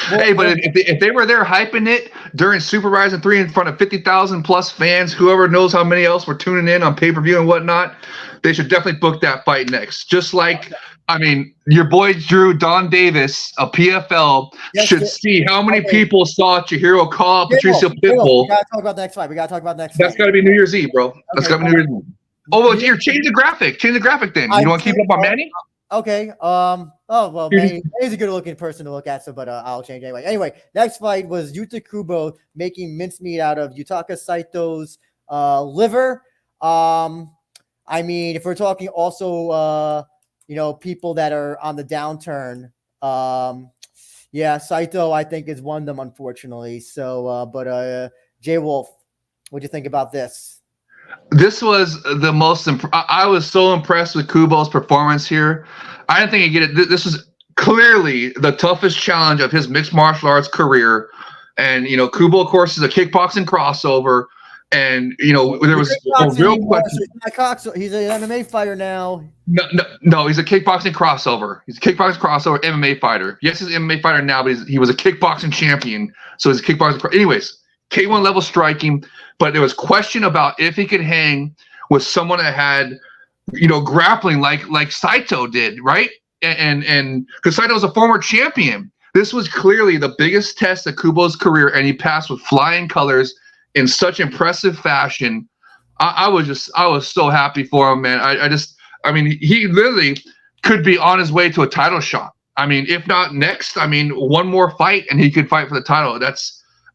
Hey, but if they were there hyping it during Super RIZIN 3 in front of 50,000 plus fans, whoever knows how many else were tuning in on pay-per-view and whatnot, they should definitely book that fight next. Just like, I mean, your boy Drew Don Davis, a PFL, should see how many people saw Chihiro call Patricio Pitbull. We got to talk about the next fight. That's got to be New Year's Eve, bro. That's got to be New Year's Eve. Oh, well, here, change the graphic. Change the graphic then. You don't want to keep it up on Manny? Okay. Oh, well, Manny is a good-looking person to look at, so but I'll change anyway. Anyway, next fight was Yuta Kubo making mincemeat out of Yutaka Saito's liver. I mean, if we're talking also, people that are on the downturn, yeah, Saito, I think, is one of them, unfortunately. So, but Jaywolf, what'd you think about this? This was the most. I was so impressed with Kubo's performance here. I didn't think he'd get it. This was clearly the toughest challenge of his mixed martial arts career. And Kubo, of course, is a kickboxing crossover. And there was a real question. He's an MMA fighter now. No, he's a kickboxing crossover. He's a kickboxing crossover MMA fighter. Yes, he's an MMA fighter now, but he was a kickboxing champion. So he's a kickboxing. Anyways, K1 level striking. But there was question about if he could hang with someone that had, grappling like Saito did, right? And because Saito was a former champion. This was clearly the biggest test of Kubo's career, and he passed with flying colors in such impressive fashion. I was so happy for him, man. I mean, he literally could be on his way to a title shot. I mean, if not next, one more fight and he could fight for the title.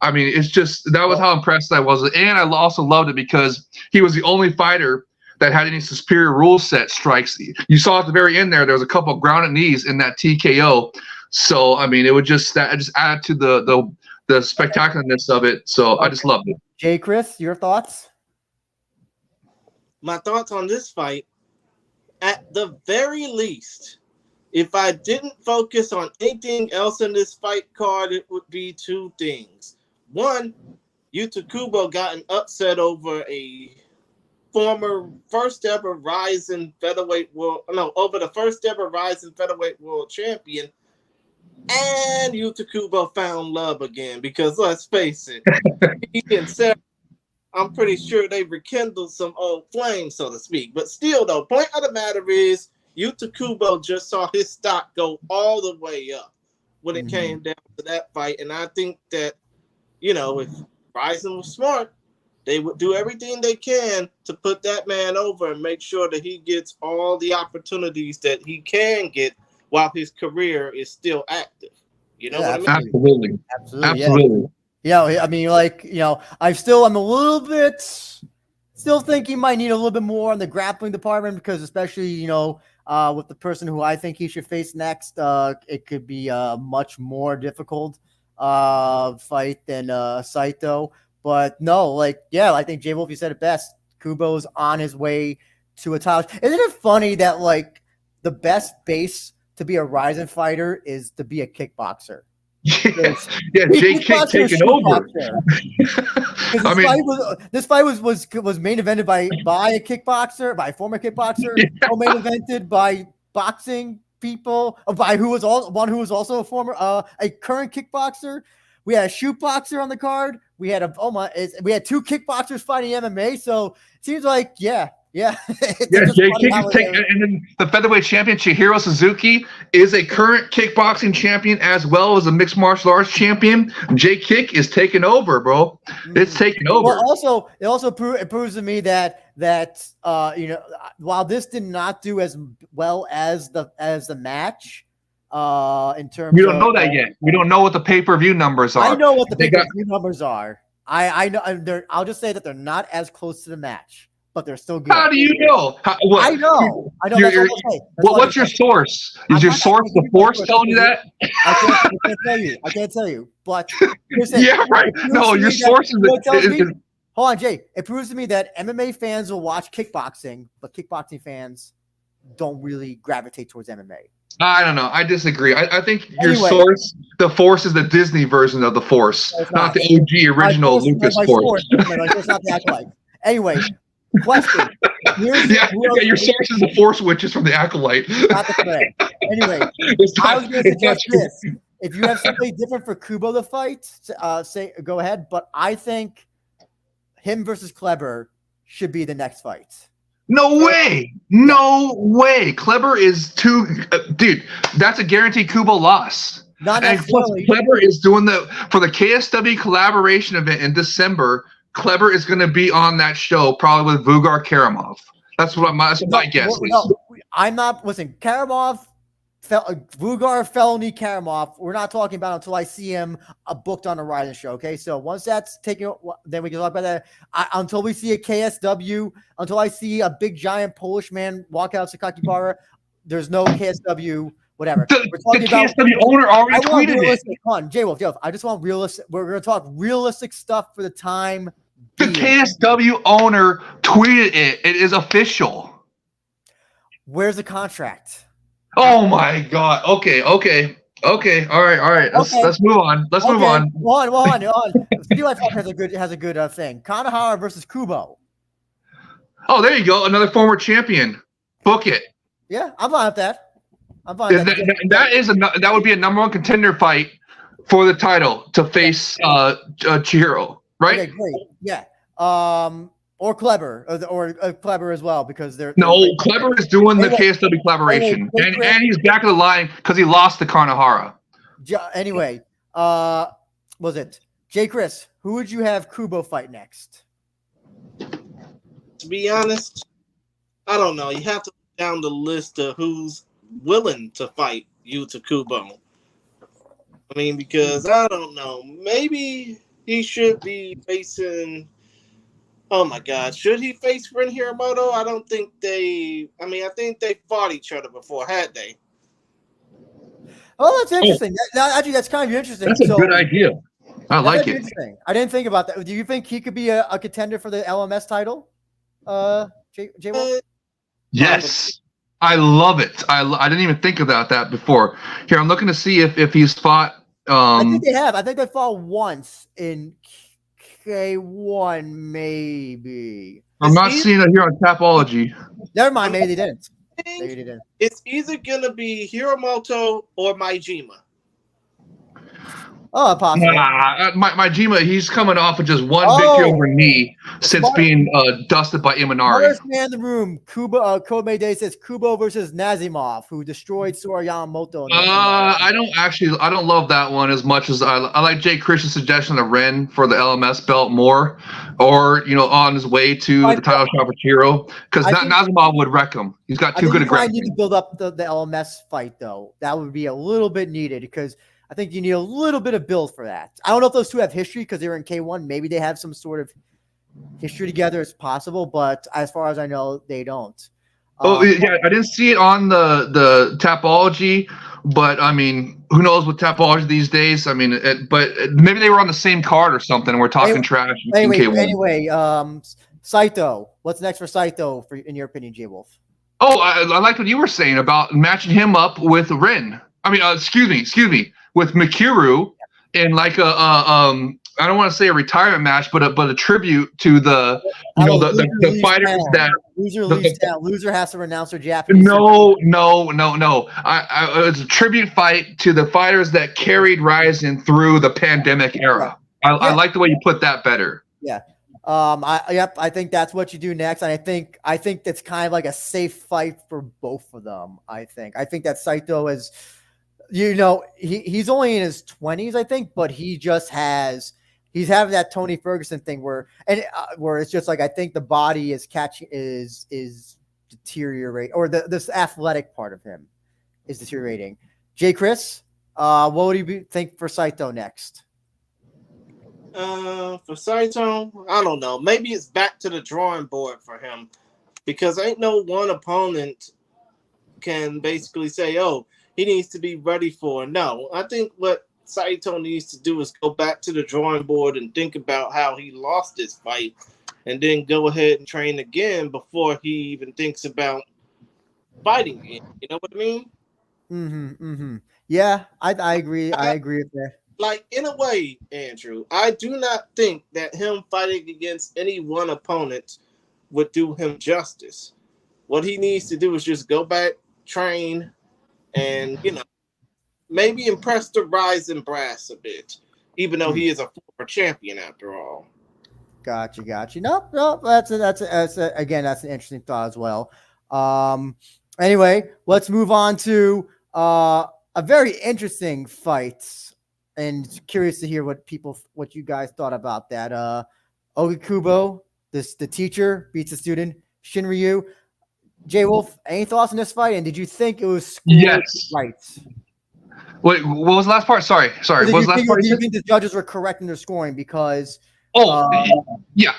It's just, that was how impressed I was. And I also loved it because he was the only fighter that had any superior rule set strikes. You saw at the very end there was a couple of grounded knees in that TKO. So, it would just add to the spectacularness of it. So I just loved it. Jay, Chris, your thoughts? My thoughts on this fight, at the very least, if I didn't focus on anything else in this fight card, it would be two things. One, Yuta Kubo got an upset over a former first ever RIZIN featherweight world, over the first ever RIZIN featherweight world champion. And Yuta Kubo found love again because let's face it, he and Sarah, I'm pretty sure they rekindled some old flames, so to speak. But still, though, point of the matter is Yuta Kubo just saw his stock go all the way up when it came down to that fight. And I think that, if RIZIN was smart, they would do everything they can to put that man over and make sure that he gets all the opportunities that he can get while his career is still active. You know what I mean? Absolutely. Yeah, I'm a little bit still think he might need a little bit more on the grappling department because especially, with the person who I think he should face next, it could be a much more difficult fight than Saito. But no, I think Jaywolf, you said it best. Kubo's on his way to a title. Isn't it funny that the best base to be a RIZIN fighter is to be a kickboxer? Jay Kick taking over. This fight was main evented by a kickboxer, by a former kickboxer, main evented by boxing people, by one who was also a former a current kickboxer. We had a shoot boxer on the card. We had we had two kickboxers fighting MMA. So it seems like Jay Kick is taking, and then the featherweight champion Chihiro Suzuki is a current kickboxing champion as well as a mixed martial arts champion. Jay Kick is taking over, bro. It's taking over. Well, it proves to me that while this did not do as well as the match, in terms we don't know that yet. We don't know what the pay-per-view numbers are. I know what the pay-per-view numbers are. I know. I'll just say that they're not as close to the match. But they're still good. How do you know? I know. What's your source? Is your source the Force telling you that? I can't tell you. But yeah, right. No, your source is. Hold on, Jay. It proves to me that MMA fans will watch kickboxing, but kickboxing fans don't really gravitate towards MMA. I don't know. I disagree. I think your source, the Force, is the Disney version of the Force, not the OG original Lucas Force. It's not the actual life. Anyway, question. Yeah, your source is the Force Witches from the Acolyte. Not the thread. Anyway, I was going to suggest this. If you have somebody different for Kubo to fight, say go ahead. But I think him versus Kleber should be the next fight. No way. No way. Kleber is too dude, that's a guaranteed Kubo loss. Not and plus, necessarily. Kleber is doing for the KSW collaboration event in December. Kleber is going to be on that show probably with Vugar Karamov. That's what my guess is. No, I'm not. Listen, Karamov, Vugar felony Karamov. We're not talking about until I see him booked on a RIZIN show. Okay, so once that's taken, then we can talk about that. Until we see a KSW, until I see a big giant Polish man walk out Sakakibara, there's no KSW. Whatever. The KSW owner already tweeted it. Come on, Jaywolf. I just want realistic. We're going to talk realistic stuff for the time. The KSW owner tweeted it. It is official. Where's the contract? Oh my God. Okay. All right. Let's move on. Move on. Hold on. CY has a good thing. Kanahara versus Kubo. Oh, there you go. Another former champion. Book it. Yeah, I'm fine with that. That would be a number one contender fight for the title to face Chihiro, right? Okay, great. Yeah. Or Kleber, or Kleber as well, because they're Kleber is doing the KSW collaboration, and he's back of the line because he lost to Kanahara. Anyway, was it J. Chris? Who would you have Kubo fight next? To be honest, I don't know. You have to look down the list of who's willing to fight Yuta Kubo. I mean, because I don't know. Maybe he should be facing. Oh my God, should he face Ren Hiramoto? I don't think they. I mean, I think they fought each other before, had they? Oh, that's interesting. Actually, that's kind of interesting. That's a good idea. I like it. I didn't think about that. Do you think he could be a contender for the LMS title? Jaywolf? Yes. I love it. I didn't even think about that before. Here, I'm looking to see if he's fought. I think they have. I think they fought once in K1, maybe. I'm not seeing it here on Tapology. Never mind. Maybe they didn't. Maybe they didn't. It's either gonna be Hiramoto or Majima. Oh, possible. Majima, he's coming off of just one victory over Nii since being dusted by Imanari. First man in the room, Kubo. Kobe Day says Kubo versus Nazimov, who destroyed Sora Yamamoto. I don't love that one as much as I like Jay Christian's suggestion of Ren for the LMS belt more, or on his way to the title shot for Chihiro, because Nazimov would wreck him. He's got too good a grip. I need to build up the LMS fight though. That would be a little bit needed because I think you need a little bit of build for that. I don't know if those two have history because they were in K1. Maybe they have some sort of history together. It's possible, but as far as I know, they don't. I didn't see it on the Tapology, but I mean, who knows with Tapology these days? I mean, but maybe they were on the same card or something. And we're talking trash in K1. Anyway, Saito. What's next for Saito, in your opinion, Jaywolf? Oh, I like what you were saying about matching him up with Ren. I mean, excuse me. With Mikuru in like I don't want to say a retirement match, but a tribute to the fighters that loser has to renounce their Japanese. No. It's a tribute fight to the fighters that carried RIZIN through the pandemic era. I like the way you put that better. Yeah. I think that's what you do next. And I think that's kind of like a safe fight for both of them. I think that Saito is. He's only in his 20s, I think, but he's having that Tony Ferguson thing where it's just like I think the body is deteriorating, or this athletic part of him is deteriorating. J. Chris, what would you think for Saito next? For Saito, I don't know. Maybe it's back to the drawing board for him because ain't no one opponent can basically say, oh, he needs to be ready for. No, I think what Saito needs to do is go back to the drawing board and think about how he lost this fight and then go ahead and train again before he even thinks about fighting again. You know what I mean? Yeah, I agree. I agree with that. like in a way, Andrew, I do not think that him fighting against any one opponent would do him justice. What he needs to do is just go back, train, and maybe impress the RIZIN brass a bit, even though he is a former champion after all. Gotcha. No, that's again, that's an interesting thought as well. Anyway, let's move on to a very interesting fight, and curious to hear what you guys thought about that. Ougikubo, the teacher beats the student. Shinryu. Jaywolf, any thoughts on this fight? And did you think it was scored right? Wait, what was the last part? Sorry. What was the last part? Do you think the judges were correct in their scoring? Because yes.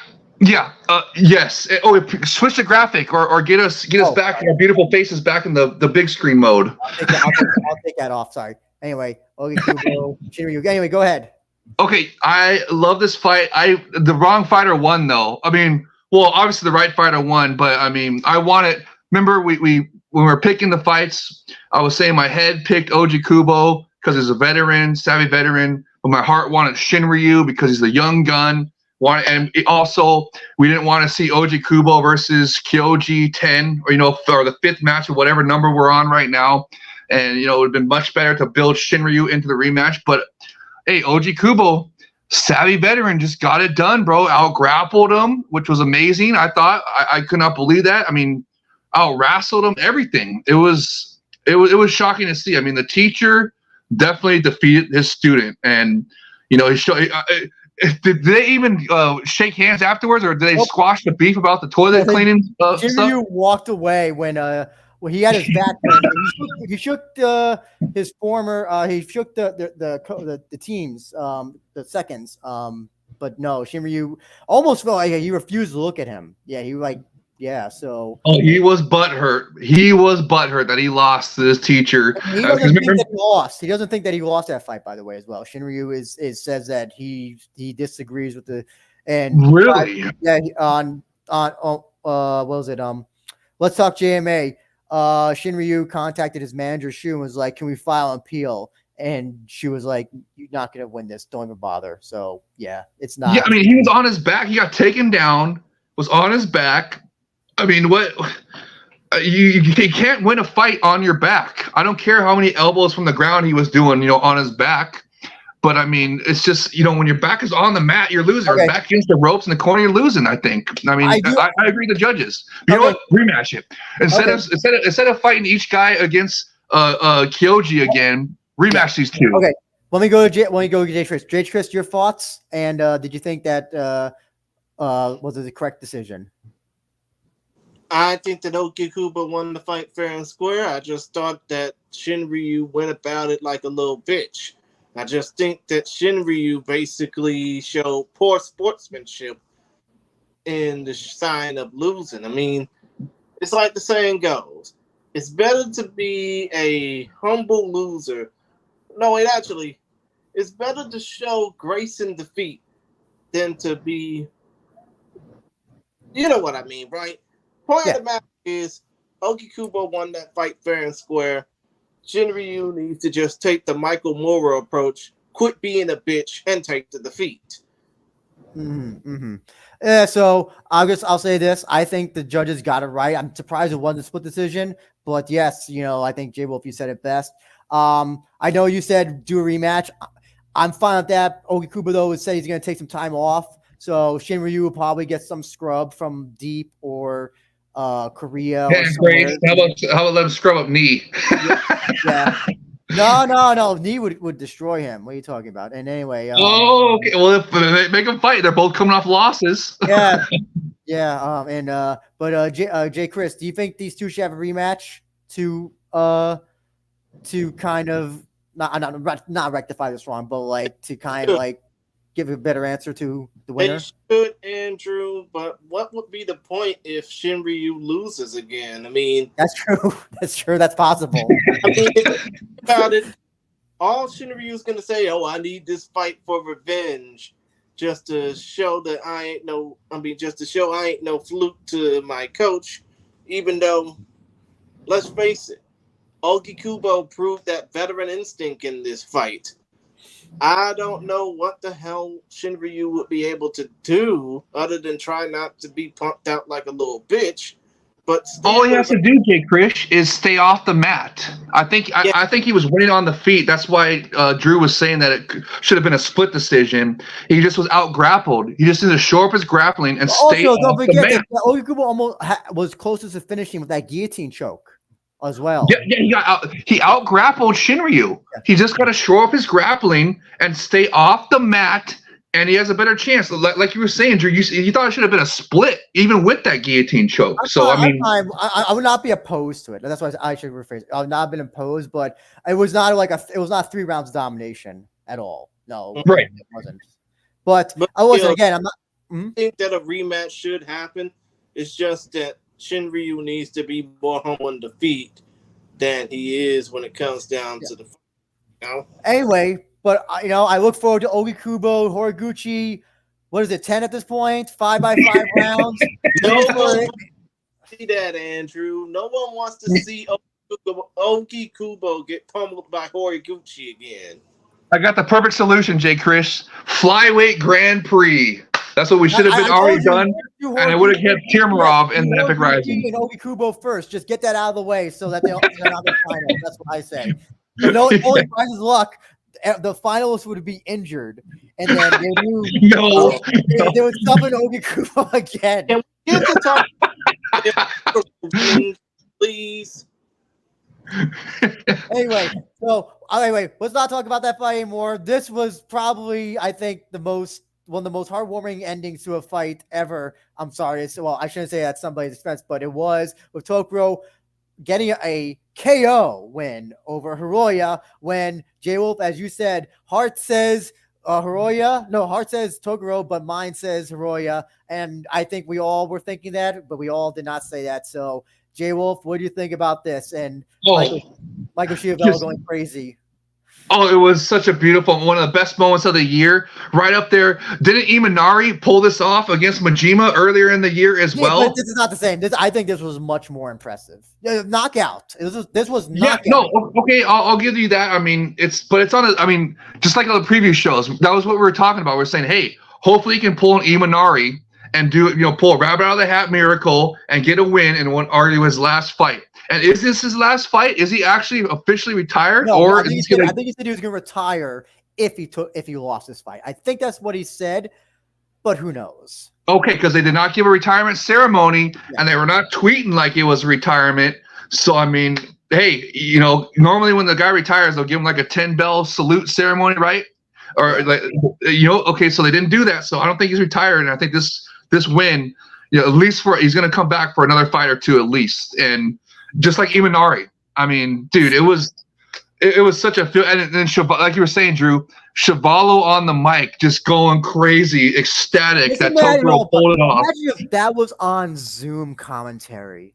Switch the graphic or get us back our beautiful faces back in the big screen mode. I'll take that off. Sorry. Anyway, Ougikubo, Shinryu. Anyway, go ahead. Okay, I love this fight. The wrong fighter won though. I mean, well, obviously the right fighter won, but I mean, I wanted. Remember, we when we were picking the fights, I was saying my head picked Ougikubo because he's a veteran, savvy veteran, but my heart wanted Shinryu because he's a young gun. And also, we didn't want to see Ougikubo versus Kyoji 10 or the 5th match or whatever number we're on right now. And it would have been much better to build Shinryu into the rematch. But hey, Ougikubo, savvy veteran, just got it done, bro. Out grappled him, which was amazing. I thought I could not believe that. I mean, out wrestled him, everything. It was shocking to see. I mean, the teacher definitely defeated his student, and he showed. Did they even shake hands afterwards, or did they squash the beef about the toilet cleaning stuff? Shinryu walked away when he had his back. He shook his former. He shook the teams, the seconds. But no, Shinryu almost felt like he refused to look at him. Yeah, so. Oh, he was butthurt. He was butthurt that he lost to this teacher. He doesn't think that he lost. He doesn't think that he lost that fight, by the way, as well. Shinryu says that he disagrees with the and really on what was it? Let's Talk JMA. Shinryu contacted his manager Shu and was like, "Can we file an appeal?" And she was like, "You're not gonna win this. Don't even bother." So yeah, it's not. Yeah, I mean, he was on his back. He got taken down. Was on his back. I mean, what? You can't win a fight on your back. I don't care how many elbows from the ground he was doing, on his back. But I mean, it's just when your back is on the mat, you're losing. Okay. Or back against the ropes in the corner, you're losing. I think. I mean, I agree with the judges. You know what? Rematch it instead of fighting each guy against Kyoji again. Rematch these two. Okay. Let me go to Jay Chris. Jay Chris, your thoughts? And did you think that was it the correct decision? I think that Ougikubo won the fight fair and square. I just thought that Shinryu went about it like a little bitch. I just think that Shinryu basically showed poor sportsmanship in the sign of losing. I mean, it's like the saying goes, it's better to be a humble loser. No, it's better to show grace in defeat than to be, you know what I mean, right? Point of the matter is, Ougikubo won that fight fair and square. Shinryu needs to just take the Michael Moro approach, quit being a bitch, and take the defeat. Yeah, so I'll say this. I think the judges got it right. I'm surprised it wasn't a split decision, but yes, I think Jaywolf, you said it best. I know you said do a rematch. I'm fine with that. Ougikubo, though, would say he's going to take some time off. So Shinryu will probably get some scrub from Deep or Korea. Yeah, great. How about let him scrub up Nii? Yeah. No. Nii would destroy him. What are you talking about? And anyway. Okay. Well, if they make them fight, they're both coming off losses. Yeah. Jay Chris, do you think these two should have a rematch to kind of not rectify this wrong, but to kind of give a better answer to the winner? They should, Andrew, but what would be the point if Shinryu loses again? I mean, that's true. That's possible. I mean, think about it. All Shinryu's gonna say, I need this fight for revenge, just to show that I ain't no fluke to my coach, even though, let's face it, Ougikubo proved that veteran instinct in this fight. I don't know what the hell Shinryu would be able to do other than try not to be pumped out like a little bitch. But still, All he has to do, Jay Krish, is stay off the mat. I think Yeah. I think he was winning on the feet. That's why Drew was saying that it should have been a split decision. He just was out grappled. He just needed to shore up his grappling and stay Also, don't off the forget mat. that Ougikubo almost was closest to finishing with that guillotine choke as well. Yeah, he out grappled Shinryu. He just got to shore up his grappling and stay off the mat, and he has a better chance. Like you were saying, Drew, you thought it should have been a split, even with that guillotine choke. I would not be opposed to it. That's why I should rephrase it. I've not been opposed, but it was not it was not 3 rounds domination at all. No, Right. it wasn't. But I wasn't. Again, I'm not. I think that a rematch should happen. It's just that Shinryu needs to be more home on the feet than he is when it comes down to the. You know? Anyway, but I look forward to Ougikubo, Horiguchi. What is it? 10 at this point? 5x5 rounds. No one wants to see that, Andrew. No one wants to see Ougikubo get pummeled by Horiguchi again. I got the perfect solution, Jay Krish. Flyweight Grand Prix. That's what we should have been already done, and it would have kept Tirmarov in the Epic Rising. And Ougikubo first. Just get that out of the way so that they're not the final. That's what I say. Only prizes luck. The finalists would be injured, and then they would summon Ougikubo again. Can we get to talk, please? Anyway, let's not talk about that fight anymore. This was probably, I think, one of the most heartwarming endings to a fight ever. I'm sorry. I shouldn't say at somebody's expense, but it was with Tokoro getting a KO win over Hiroya when Jaywolf, as you said, heart says Hiroya. No, heart says Tokoro, but mind says Hiroya. And I think we all were thinking that, but we all did not say that. So, Jaywolf, what do you think about this? And Michael Schiavello going crazy. Oh, it was such a beautiful, one of the best moments of the year. Right up there. Didn't Imanari pull this off against Majima earlier in the year as well? But this is not the same. I think this was much more impressive. Knockout. This was knockout. Yeah, no, okay, I'll give you that. I mean, it's on just like on the previous shows, that was what we were talking about. We're saying, hey, hopefully he can pull an Imanari and pull a rabbit out of the hat miracle and get a win and argue his last fight. And is this his last fight? Is he actually officially retired? No, I think he said he was going to retire if he lost this fight. I think that's what he said, but who knows? Okay, because they did not give a retirement ceremony, and they were not tweeting like it was retirement. So I mean, hey, normally when the guy retires, they'll give him like a 10-bell salute ceremony, right? Or okay, so they didn't do that. So I don't think he's retired, and I think this win, at least he's going to come back for another fight or two at least, and. Just like Imanari. I mean, dude, it was such a feel. And then, like you were saying, Drew, Schiavello on the mic just going crazy, ecstatic that Tokoro pulled it off. Imagine if that was on Zoom commentary.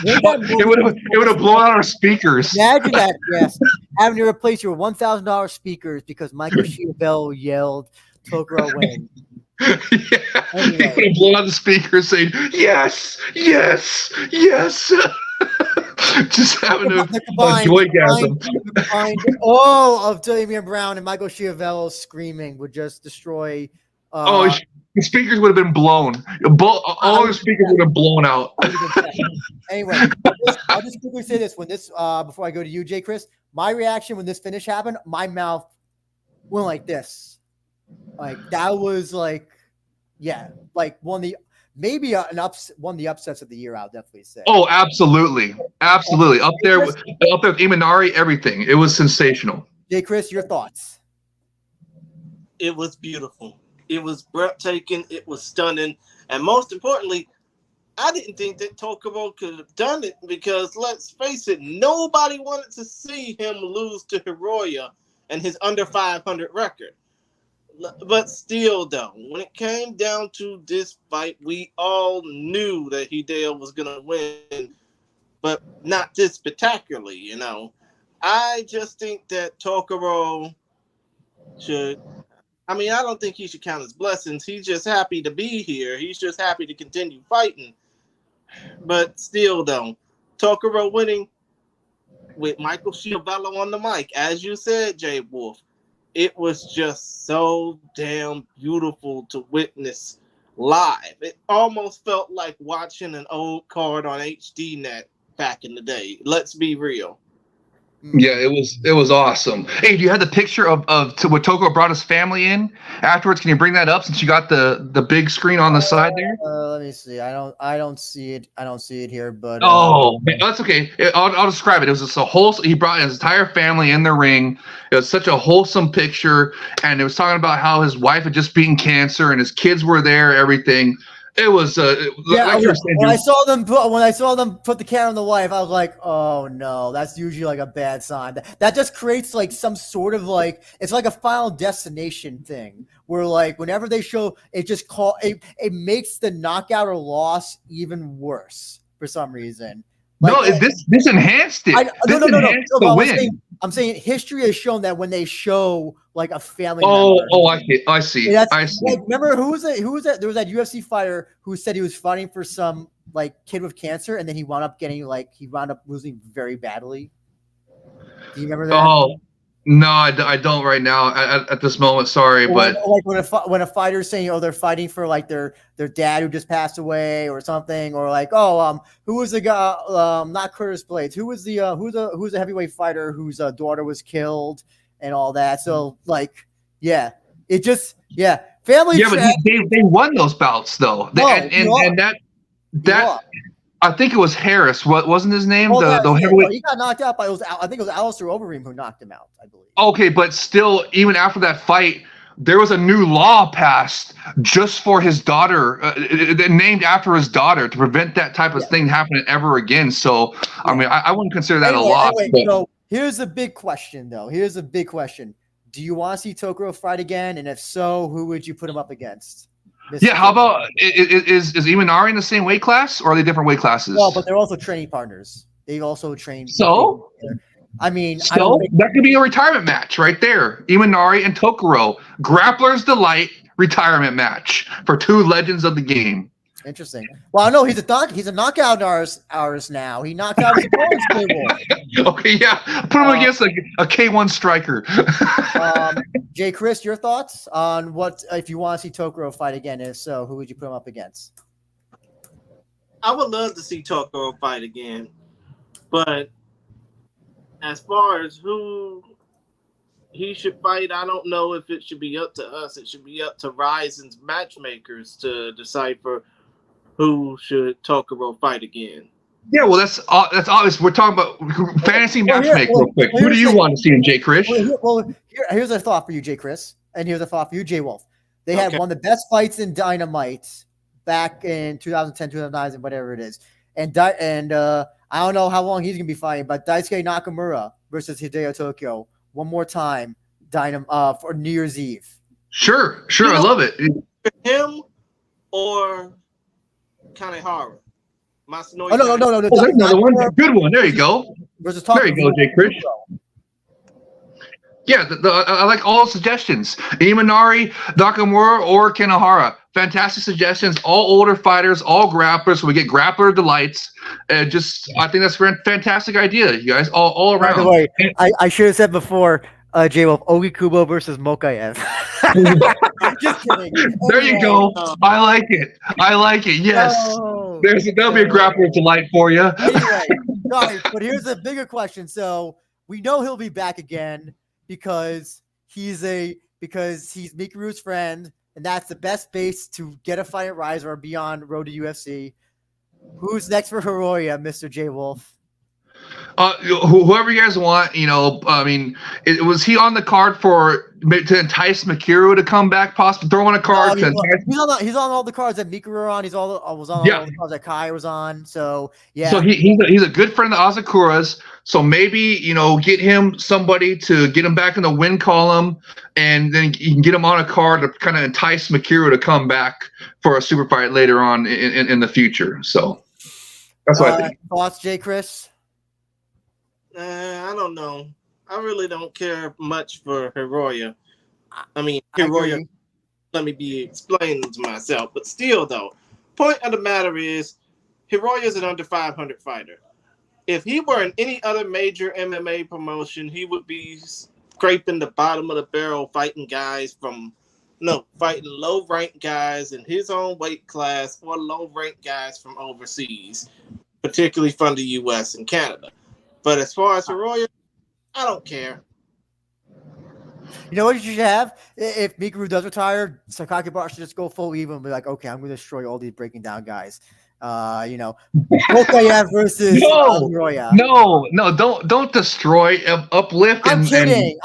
It would have blown out our speakers. Imagine that, yes. Having to replace your $1,000 speakers because Michael Schiavello yelled Tokoro win. Yeah, anyway. He could have blown out the speakers saying, yes, yes, yes. Just having a joygasm. All of Damian Brown and Michael Schiavello screaming would just destroy. The speakers would have been blown. All the speakers would have blown out. Anyway, I'll just quickly say this: before I go to you, Jay Chris, my reaction when this finish happened, my mouth went like this. Like that was one of the one of the upsets of the year. I'll definitely say. Oh, absolutely. Up there with Imanari, everything. It was sensational. Jay Chris, your thoughts? It was beautiful. It was breathtaking. It was stunning, and most importantly, I didn't think that Tokoro could have done it because let's face it, nobody wanted to see him lose to Hiroya and his under 500 record. But still, though, when it came down to this fight, we all knew that Hideo was going to win, but not this spectacularly, I just think that Tokoro should... I don't think he should count his blessings. He's just happy to be here. He's just happy to continue fighting. But still, though, Tokoro winning with Michael Schiavello on the mic, as you said, Jaywolf. it was just so damn beautiful to witness live. It almost felt like watching an old card on HDNet back in the day. Let's be real. Yeah, it was awesome. Hey, do you have the picture of what Tokoro brought his family in afterwards? Can you bring that up since you got the big screen on the side there? Let me see. I don't see it. I don't see it here, but that's okay. I'll describe it. It was just a whole. He brought his entire family in the ring. It was such a wholesome picture, and it was talking about how his wife had just beaten cancer, and his kids were there. Everything. It was like when I saw them put the camera on the wife, I was like, oh no, that's usually like a bad sign. That just creates like some sort of like, it's like a Final Destination thing where like whenever they show it, it makes the knockout or loss even worse for some reason. Like, no, this enhanced it. No. I'm saying history has shown that when they show like a family member. I see. Like, remember who was it? There was that UFC fighter who said he was fighting for some like kid with cancer, and then he wound up losing very badly. Do you remember that? Oh no, I don't right now at this moment. Sorry, but like when a fighter's saying, oh, they're fighting for like their dad who just passed away or something, or like, who was the guy? Not Curtis Blades. Who was the heavyweight fighter whose daughter was killed and all that? So like, family. Yeah, but they won those bouts though, that. I think it was Harris. What wasn't his name? The heavyweight. He got knocked out by I think it was Alistair Overeem who knocked him out, I believe. Okay, but still, even after that fight, there was a new law passed just for his daughter, named after his daughter, to prevent that type of thing happening ever again. So, I mean, I wouldn't consider that a loss. So here's a big question, though. Do you want to see Tokoro fight again? And if so, who would you put him up against? Yeah, how about is Imanari in the same weight class, or are they different weight classes? Well, but they're also training partners. They've also trained. So, I mean, that could be a retirement match right there. Imanari and Tokoro, Grappler's Delight retirement match for two legends of the game. Interesting. Well, I know he's a knockout artist now. He knocked out his opponent's table. Okay, yeah. Put him against a K1 striker. Jay Chris, your thoughts on what if you want to see Tokoro fight again? If so, who would you put him up against? I would love to see Tokoro fight again, but as far as who he should fight, I don't know if it should be up to us. It should be up to RIZIN's matchmakers to decipher who should Tokoro fight again. Yeah, well, that's obvious. We're talking about fantasy matchmaker real quick. Who do you want to see in Jay Chris? Here's a thought for you, Jay Chris, and here's a thought for you, Jaywolf. They had one of the best fights in Dynamite back in 2010, 2009, and whatever it is. And I don't know how long he's gonna be fighting, but Daisuke Nakamura versus Hideo Tokyo one more time, for New Year's Eve. Sure, I love it. Him or Kanehara. No. There's another one. Good one. There you go. There you go, Jay Chris. Yeah, I like all suggestions. Imanari, Nakamura, or Kanehara. Fantastic suggestions. All older fighters, all grapplers. So we get grappler delights. I think that's a fantastic idea, you guys. All around. By the way, I should have said before, Jaywolf, Ougikubo versus Mokaev. Just kidding. There you go. I like it. Yes. That'll be a grappler delight for you. Anyway, guys, but here's a bigger question. So we know he'll be back again because he's Mikuru's friend, and that's the best base to get a fight at Rise or beyond Road to UFC. Who's next for Hiroya, Mr. Jaywolf? Whoever you guys want, I mean, was he on the card to entice Mikuru to come back, possibly throw on a card? He's on all the cards that Mikuru are on. Was on all the cards that Kai was on. So yeah. So he's a good friend of Asakura's. So maybe get him somebody to get him back in the win column, and then you can get him on a card to kind of entice Mikuru to come back for a super fight later on in the future. So that's what I think. Thoughts, Jay Chris? I don't know. I really don't care much for Hiroya. I mean, Hiroya, let me be explaining to myself. But still, though, point of the matter is, Hiroya is an under 500 fighter. If he were in any other major MMA promotion, he would be scraping the bottom of the barrel, fighting low-ranked guys in his own weight class or low-ranked guys from overseas, particularly from the U.S. and Canada. But as far as Hiroya, I don't care. You know what you should have? If Mikuru does retire, Sakaki Bar should just go full evil and be like, okay, I'm going to destroy all these breaking down guys. Okaya versus Hiroya. No, don't destroy, uplift. I'm kidding.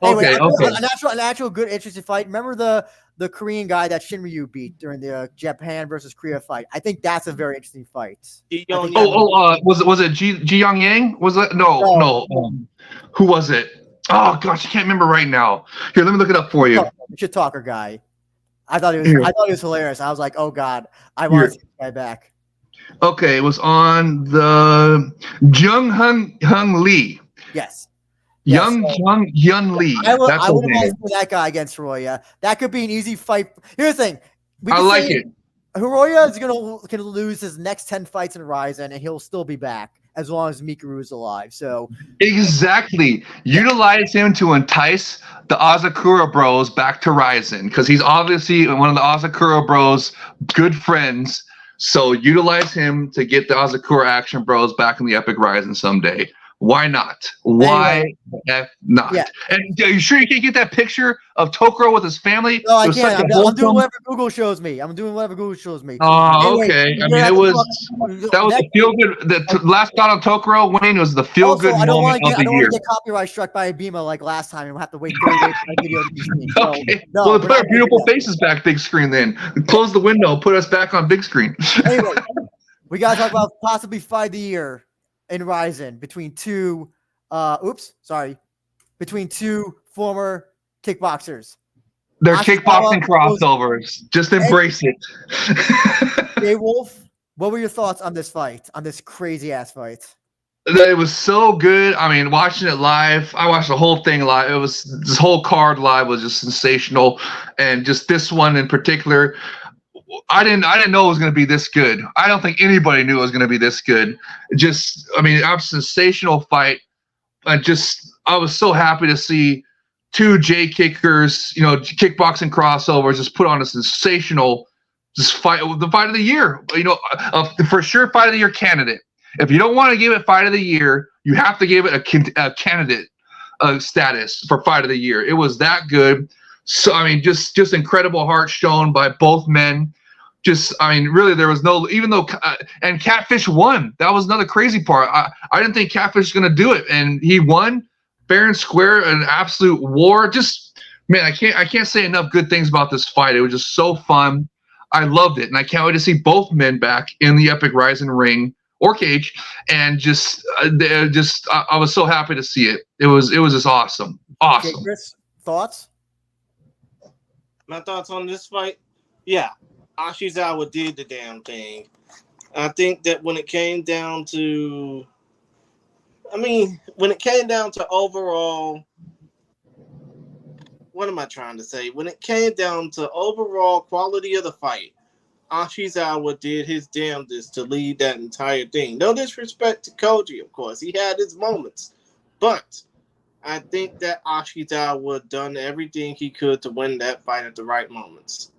Anyway, Okay. A natural, good, interesting fight. Remember the Korean guy that Shinryu beat during the Japan versus Korea fight? I think that's a very interesting fight. Was it Ji Young Yang? Was it? No. Who was it? Oh gosh, I can't remember right now. Here, let me look it up for you. Shit talker guy. I thought he was hilarious. I was like, oh god, I want to see this guy back. Okay, it was on the Jung Hung Lee. Yes. Young Lee. I would like that guy against Hiroya. That could be an easy fight. Here's the thing. I like it. Hiroya is gonna lose his next 10 fights in RIZIN, and he'll still be back as long as Mikuru is alive. So exactly, utilize him to entice the Asakura bros back to RIZIN because he's obviously one of the Asakura bros' good friends. So utilize him to get the Asakura action bros back in the epic RIZIN someday. Why not? Why not? Yeah. And are you sure you can't get that picture of Tokoro with his family? No, I can't. I'm doing whatever Google shows me. Oh, okay. I mean, that was the feel good. The last shot on Tokoro winning was the feel good moment of the year. I don't want to get copyright struck by Abima like last time, and we'll have to wait 30 days for my video to be seen. Okay. Well, put our beautiful faces back big screen then. Close the window. Put us back on big screen. Anyway, we got to talk about possibly fight of the year in RIZIN between two former kickboxers. They're kickboxing crossovers. Just embrace it. Jaywolf, what were your thoughts on this fight, on this crazy ass fight? It was so good. I mean, watching it live, I watched the whole thing live. It was this whole card live was just sensational, and just this one in particular. I didn't know it was going to be this good. I don't think anybody knew it was going to be this good. A sensational fight. I was so happy to see two J kickers, kickboxing crossovers, just put on a sensational fight, the fight of the year. For sure, fight of the year candidate. If you don't want to give it fight of the year, you have to give it a candidate status for fight of the year. It was that good. So just incredible heart shown by both men. Really, there was no, even though, and Catfish won. That was another crazy part. I didn't think Catfish was going to do it, and he won fair and square, an absolute war. I can't say enough good things about this fight. It was just so fun. I loved it, and I can't wait to see both men back in the epic RIZIN ring or cage, and I was so happy to see it. It was just awesome. Okay, Chris, thoughts? My thoughts on this fight? Yeah. Ashizawa did the damn thing. I think that when it came down to overall, what am I trying to say? When it came down to overall quality of the fight, Ashizawa did his damnedest to lead that entire thing. No disrespect to Koji, of course. He had his moments. But I think that Ashizawa done everything he could to win that fight at the right moments.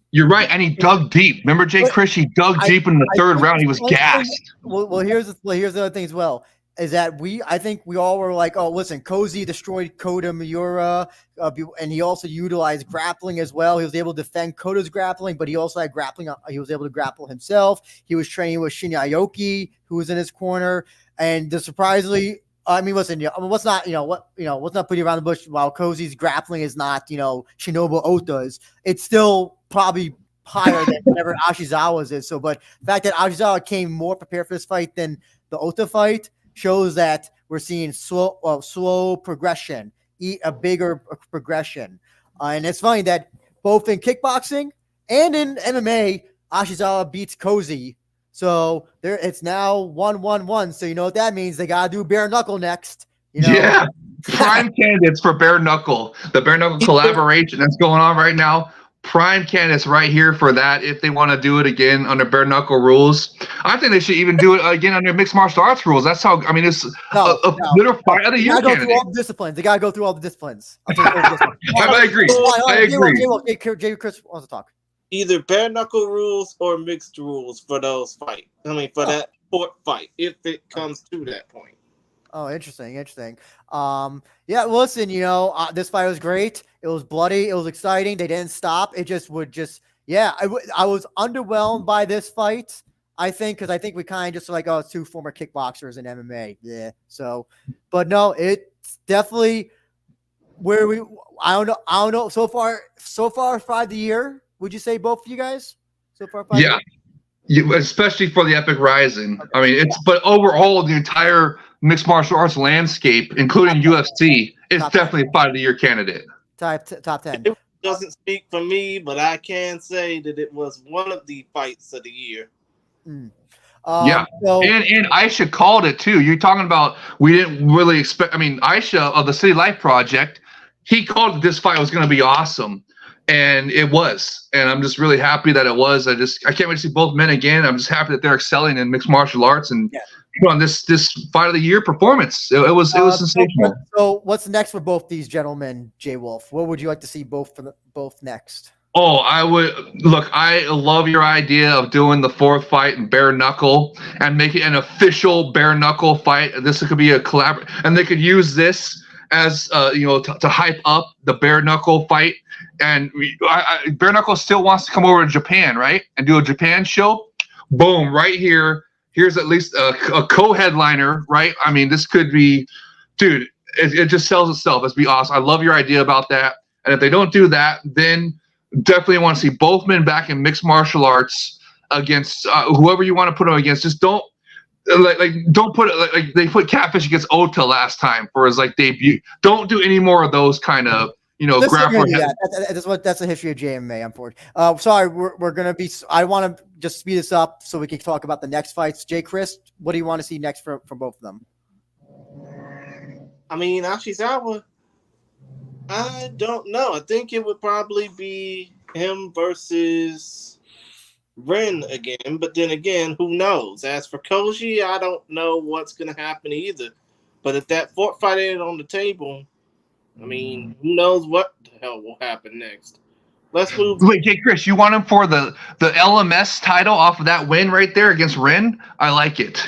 You're right, and he dug deep. Remember, Chris? He dug deep in the third round. He was gassed. Well, here's the other thing as well. Is that I think we all were like, oh, listen, Kozi destroyed Kota Miura, and he also utilized grappling as well. He was able to defend Kota's grappling, but he also had grappling. He was able to grapple himself. He was training with Shinya Aoki, who was in his corner, and surprisingly. Listen, let's not put you around the bush. While Kozi's grappling is not, Shinobu Ota's, it's still probably higher than whatever Ashizawa's is. So, but the fact that Ashizawa came more prepared for this fight than the Ota fight shows that we're seeing slow progression, a bigger progression. And it's funny that both in kickboxing and in MMA, Ashizawa beats Kozi. So it's now 1-1-1. So you know what that means? They gotta do bare knuckle next. Yeah, prime candidates for bare knuckle. The bare knuckle collaboration that's going on right now. prime candidates right here for that if they want to do it again under bare knuckle rules. I think they should even do it again under mixed martial arts rules. That's how, I mean, it's a literal fight of the year candidate. They gotta go through all the disciplines. They gotta go through all the disciplines. I agree. I agree. Jay Chris wants to talk. Either bare knuckle rules or mixed rules for those fights. I mean, for that fourth fight, if it comes to that point. Oh, interesting. Yeah, listen, this fight was great. It was bloody. It was exciting. They didn't stop. It just I was underwhelmed by this fight, I think, because I think we kind of just like, it's two former kickboxers in MMA. Yeah. So, but no, it's definitely where I don't know. So far, fight of the year. Would you say both of you guys? So far, fight? Yeah, especially for the Epic Rising. Okay. I mean, but overall, the entire mixed martial arts landscape, including UFC, is definitely a fight of the year candidate. Top 10. It doesn't speak for me, but I can say that it was one of the fights of the year. And Aisha called it too. You're talking about we didn't really expect. I mean, Aisha of the City Life Project, he called that this fight was going to be awesome. And it was, and I'm just really happy that it was. I can't wait to see both men again. I'm just happy that they're excelling in mixed martial arts and put on this fight of the year performance. It was sensational. So what's next for both these gentlemen, Jaywolf? What would you like to see both next? Oh, I would look. I love your idea of doing the fourth fight in bare knuckle and make it an official bare knuckle fight. This could be a collab, and they could use this as to hype up the bare knuckle fight. And bare knuckle still wants to come over to Japan, right, and do a Japan show. Boom, right here. Here's at least a co-headliner, right? I mean, this could be, dude. It just sells itself. It'd be awesome. I love your idea about that. And if they don't do that, then definitely want to see both men back in mixed martial arts against whoever you want to put them against. Just don't. Don't put it like they put Catfish against Ota last time for his debut. Don't do any more of those kind of That's the history of JMA. Unfortunately, sorry, we're gonna be. I want to just speed this up so we can talk about the next fights. Jay, Chris, what do you want to see next from both of them? I mean, Ashizawa, I don't know. I think it would probably be him versus Ren again, but then again, who knows? As for Koji, I don't know what's going to happen either. But if that fourth fight ain't on the table, I mean, who knows what the hell will happen next? Let's move. Wait, Jay, Chris, you want him for the LMS title off of that win right there against Ren? I like it.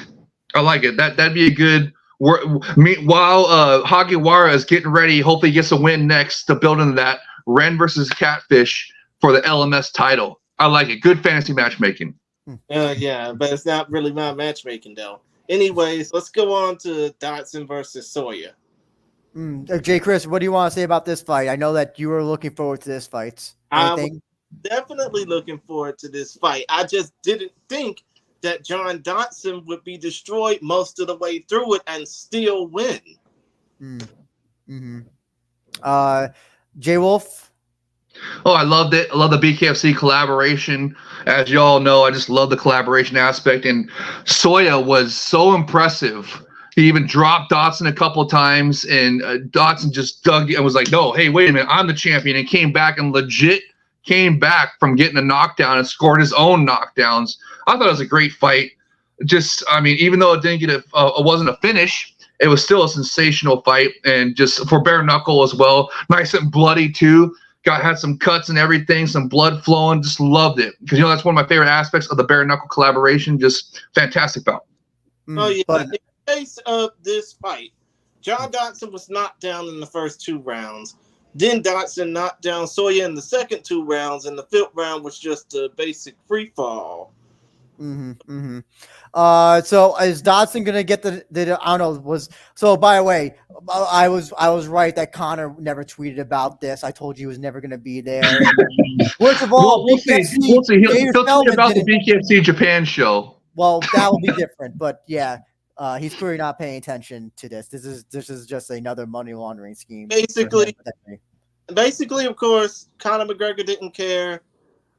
That'd be a good. While Hagiwara is getting ready, hopefully he gets a win next to build into that Ren versus Catfish for the LMS title. I like it. Good fantasy matchmaking. Yeah, but it's not really my matchmaking, though. Anyways, let's go on to Dodson versus Soya. Jay, Chris, what do you want to say about this fight? I know that you were looking forward to this fight. I'm definitely looking forward to this fight. I just didn't think that John Dodson would be destroyed most of the way through it and still win. Jaywolf? Oh, I loved it. I love the BKFC collaboration. As you all know, I just love the collaboration aspect. And Soya was so impressive. He even dropped Dodson a couple of times, and Dodson just dug and was like, no, hey, wait a minute, I'm the champion, and came back and legit came back from getting a knockdown and scored his own knockdowns. I thought it was a great fight. Just, I mean, even though it didn't get it wasn't a finish, it was still a sensational fight, and just for bare knuckle as well. Nice and bloody, too. Had some cuts and everything, some blood flowing. Just loved it because that's one of my favorite aspects of the bare knuckle collaboration. Just fantastic bout. Oh yeah, in the case of this fight, John Dodson was knocked down in the first 2 rounds. Then Dodson knocked down Soya in the second 2 rounds, and the 5th round was just a basic free fall. So is Dodson gonna get the I don't know by the way, I was right that Connor never tweeted about this. I told you he was never gonna be there. First of all, we'll see. He'll tweet about the BKFC Japan show. Well, that will be different, but yeah, he's clearly not paying attention to this. This is just another money laundering scheme. Basically, of course, Conor McGregor didn't care.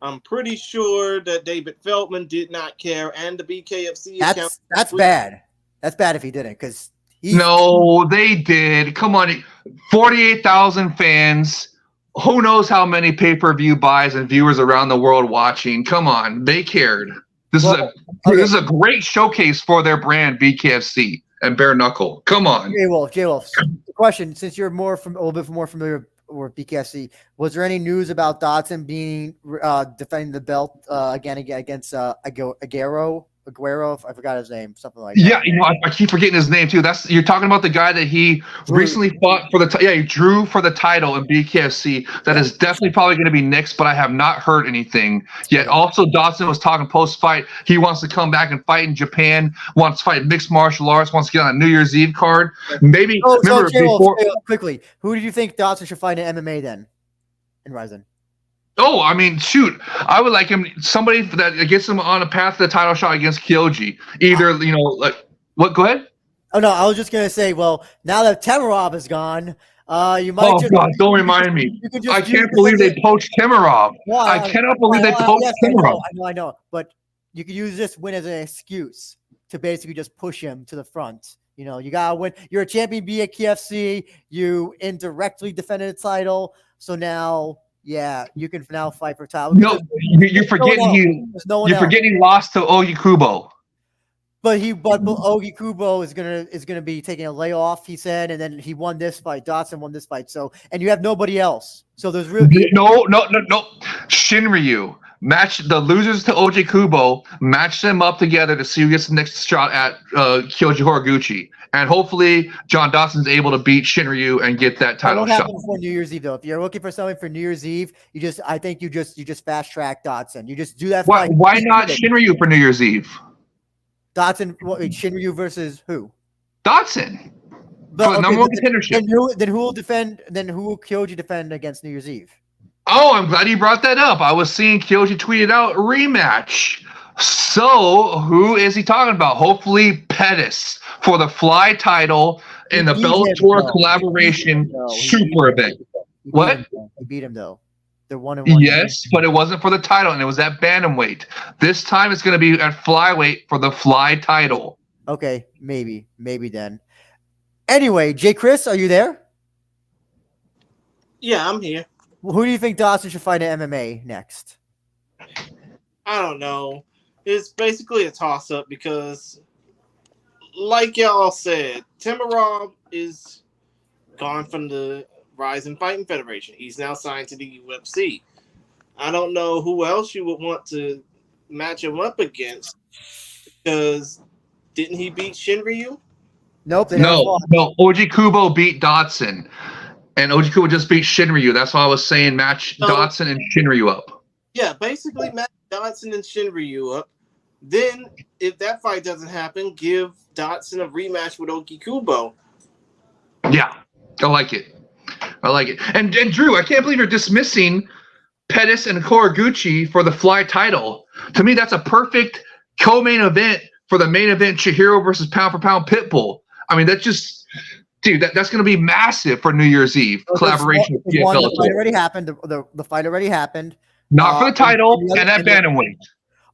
I'm pretty sure that David Feldman did not care, and the BKFC account. That's bad. That's bad if he didn't, because no, they did. Come on, 48,000 fans who knows how many pay-per-view buys and viewers around the world watching. Come on, they cared. This is a great showcase for their brand, BKFC and Bare Knuckle. Come on, Jaywolf. The question, since you're a little bit more familiar with BKFC, was there any news about Dodson being defending the belt again against Aguero? I forgot his name, something like that. Yeah, I keep forgetting his name too. You're talking about the guy that he recently fought for he drew for the title in BKFC. That is definitely probably going to be next, but I have not heard anything yet. Also, Dodson was talking post-fight. He wants to come back and fight in Japan. Wants to fight mixed martial arts. Wants to get on a New Year's Eve card. Maybe. Quickly, who did you think Dodson should fight in MMA then? In RIZIN. Oh, I mean, shoot! I would like him. Somebody that gets him on a path to the title shot against Kyoji. Either what? Go ahead. Oh no, I was just gonna say. Well, now that Temerov is gone, you might. Oh God! Don't remind me. I can't believe they poached Temerov. I cannot believe they poached Temerov. I know. But you could use this win as an excuse to basically just push him to the front. You gotta win. You're a champion BKFC. You indirectly defended the title, so now. Yeah, you can now fight for title. No, you're forgetting he lost to Ougikubo. But Ougikubo is gonna be taking a layoff, he said, and then he won this fight. Dodson won this fight. So and you have nobody else. So there's really no. Shinryu. Match the losers to Ougikubo, match them up together to see who gets the next shot at Kyoji Horiguchi. And hopefully John Dodson's able to beat Shinryu and get that title shot. Before New Year's Eve, though. If you're looking for something for New Year's Eve, I think you just fast track Dodson. You just do that. Why not Shinryu for New Year's Eve? Dodson, Shinryu versus who? Dodson. But, number one contendership. Then who will defend? Then who will Kyoji defend against New Year's Eve? Oh, I'm glad you brought that up. I was seeing Kyoji tweeted out rematch. So who is he talking about? Hopefully Pettis for the Fly title in the Bellator collaboration super event. What? He beat him though. They're 1-1. Yes, but it wasn't for the title, and it was at bantamweight. This time it's going to be at flyweight for the Fly title. Okay, maybe then. Anyway, J. Chris, are you there? Yeah, I'm here. Who do you think Dodson should fight in MMA next? I don't know. It's basically a toss-up because, like y'all said, Temerov is gone from the RIZIN Fighting Federation. He's now signed to the UFC. I don't know who else you would want to match him up against because didn't he beat Shinryu? Nope. No. Ougikubo beat Dodson. And Ougikubo just beat Shinryu. That's why I was saying match Dodson and Shinryu up. Yeah, basically match Dodson and Shinryu up. Then, if that fight doesn't happen, give Dodson a rematch with Ougikubo. Yeah, I like it. And Drew, I can't believe you're dismissing Pettis and Horiguchi for the Fly title. To me, that's a perfect co-main event for the main event Chihiro versus pound for pound Pitbull. I mean, that's just... Dude, that's going to be massive for New Year's Eve collaboration. The fight already happened. The fight already happened. Not for the title and at bantamweight.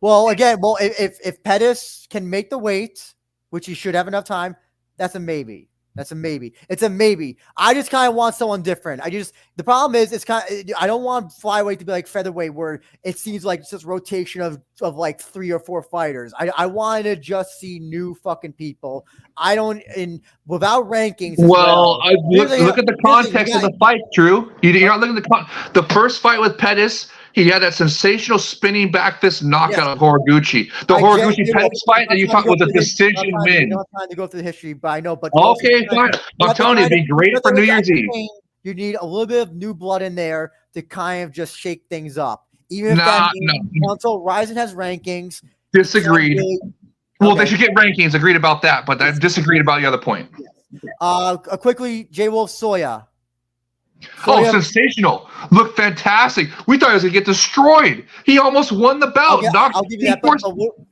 Well, again, if Pettis can make the weight, which he should have enough time, that's a maybe. It's a maybe. I just kind of want someone different. The problem is I don't want flyweight to be like featherweight where it seems like it's just rotation of like 3 or 4 fighters. I want to just see new fucking people. Without rankings. Look at the context of the fight, Drew. You're not looking at the first fight with Pettis. He had that sensational spinning back fist knockout of Horiguchi. The Horiguchi Pettis fight that you talked was a decision win. I'm not trying to go through the history, but I know. But okay, fine. I'm telling you, it'd be great for New Year's Eve. You need a little bit of new blood in there to kind of just shake things up. Even if until RIZIN has rankings. Disagreed. Well, they should get rankings. Agreed about that, but I disagreed about the other point. Quickly, Jaywolf Soya. Sensational. Looked fantastic. We thought he was going to get destroyed. He almost won the belt. I'll give you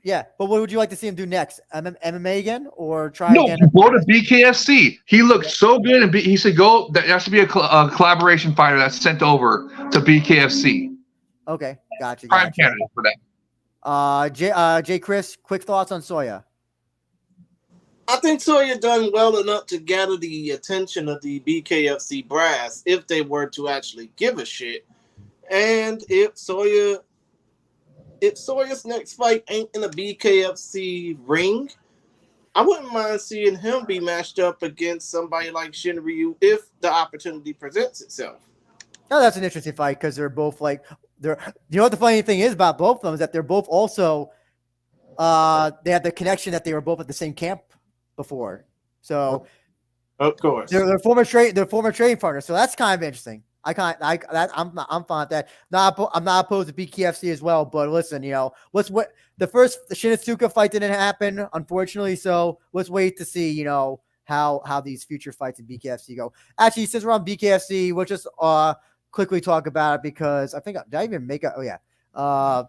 that. But what would you like to see him do next? MMA again or try again? No, go to BKFC. He looked so good. And he said, go. That has to be a collaboration fighter that's sent over to BKFC. Okay, gotcha. Prime candidate for that. Jay Chris, quick thoughts on Soya. I think Soya done well enough to gather the attention of the BKFC brass if they were to actually give a shit. And if Soya's next fight ain't in a BKFC ring, I wouldn't mind seeing him be matched up against somebody like Shinryu if the opportunity presents itself. No, that's an interesting fight because they're both like they're. You know what the funny thing is about both of them is that they're both also they have the connection that they were both at the same camp before. So of course they're former training partners. So that's kind of interesting. I'm fine with that. I'm not opposed to BKFC as well. But listen, the first Shinizuka fight didn't happen, unfortunately. So let's wait to see, how these future fights in BKFC go. Actually, since we're on BKFC, we'll just quickly talk about it because I think did I even make it? Oh yeah,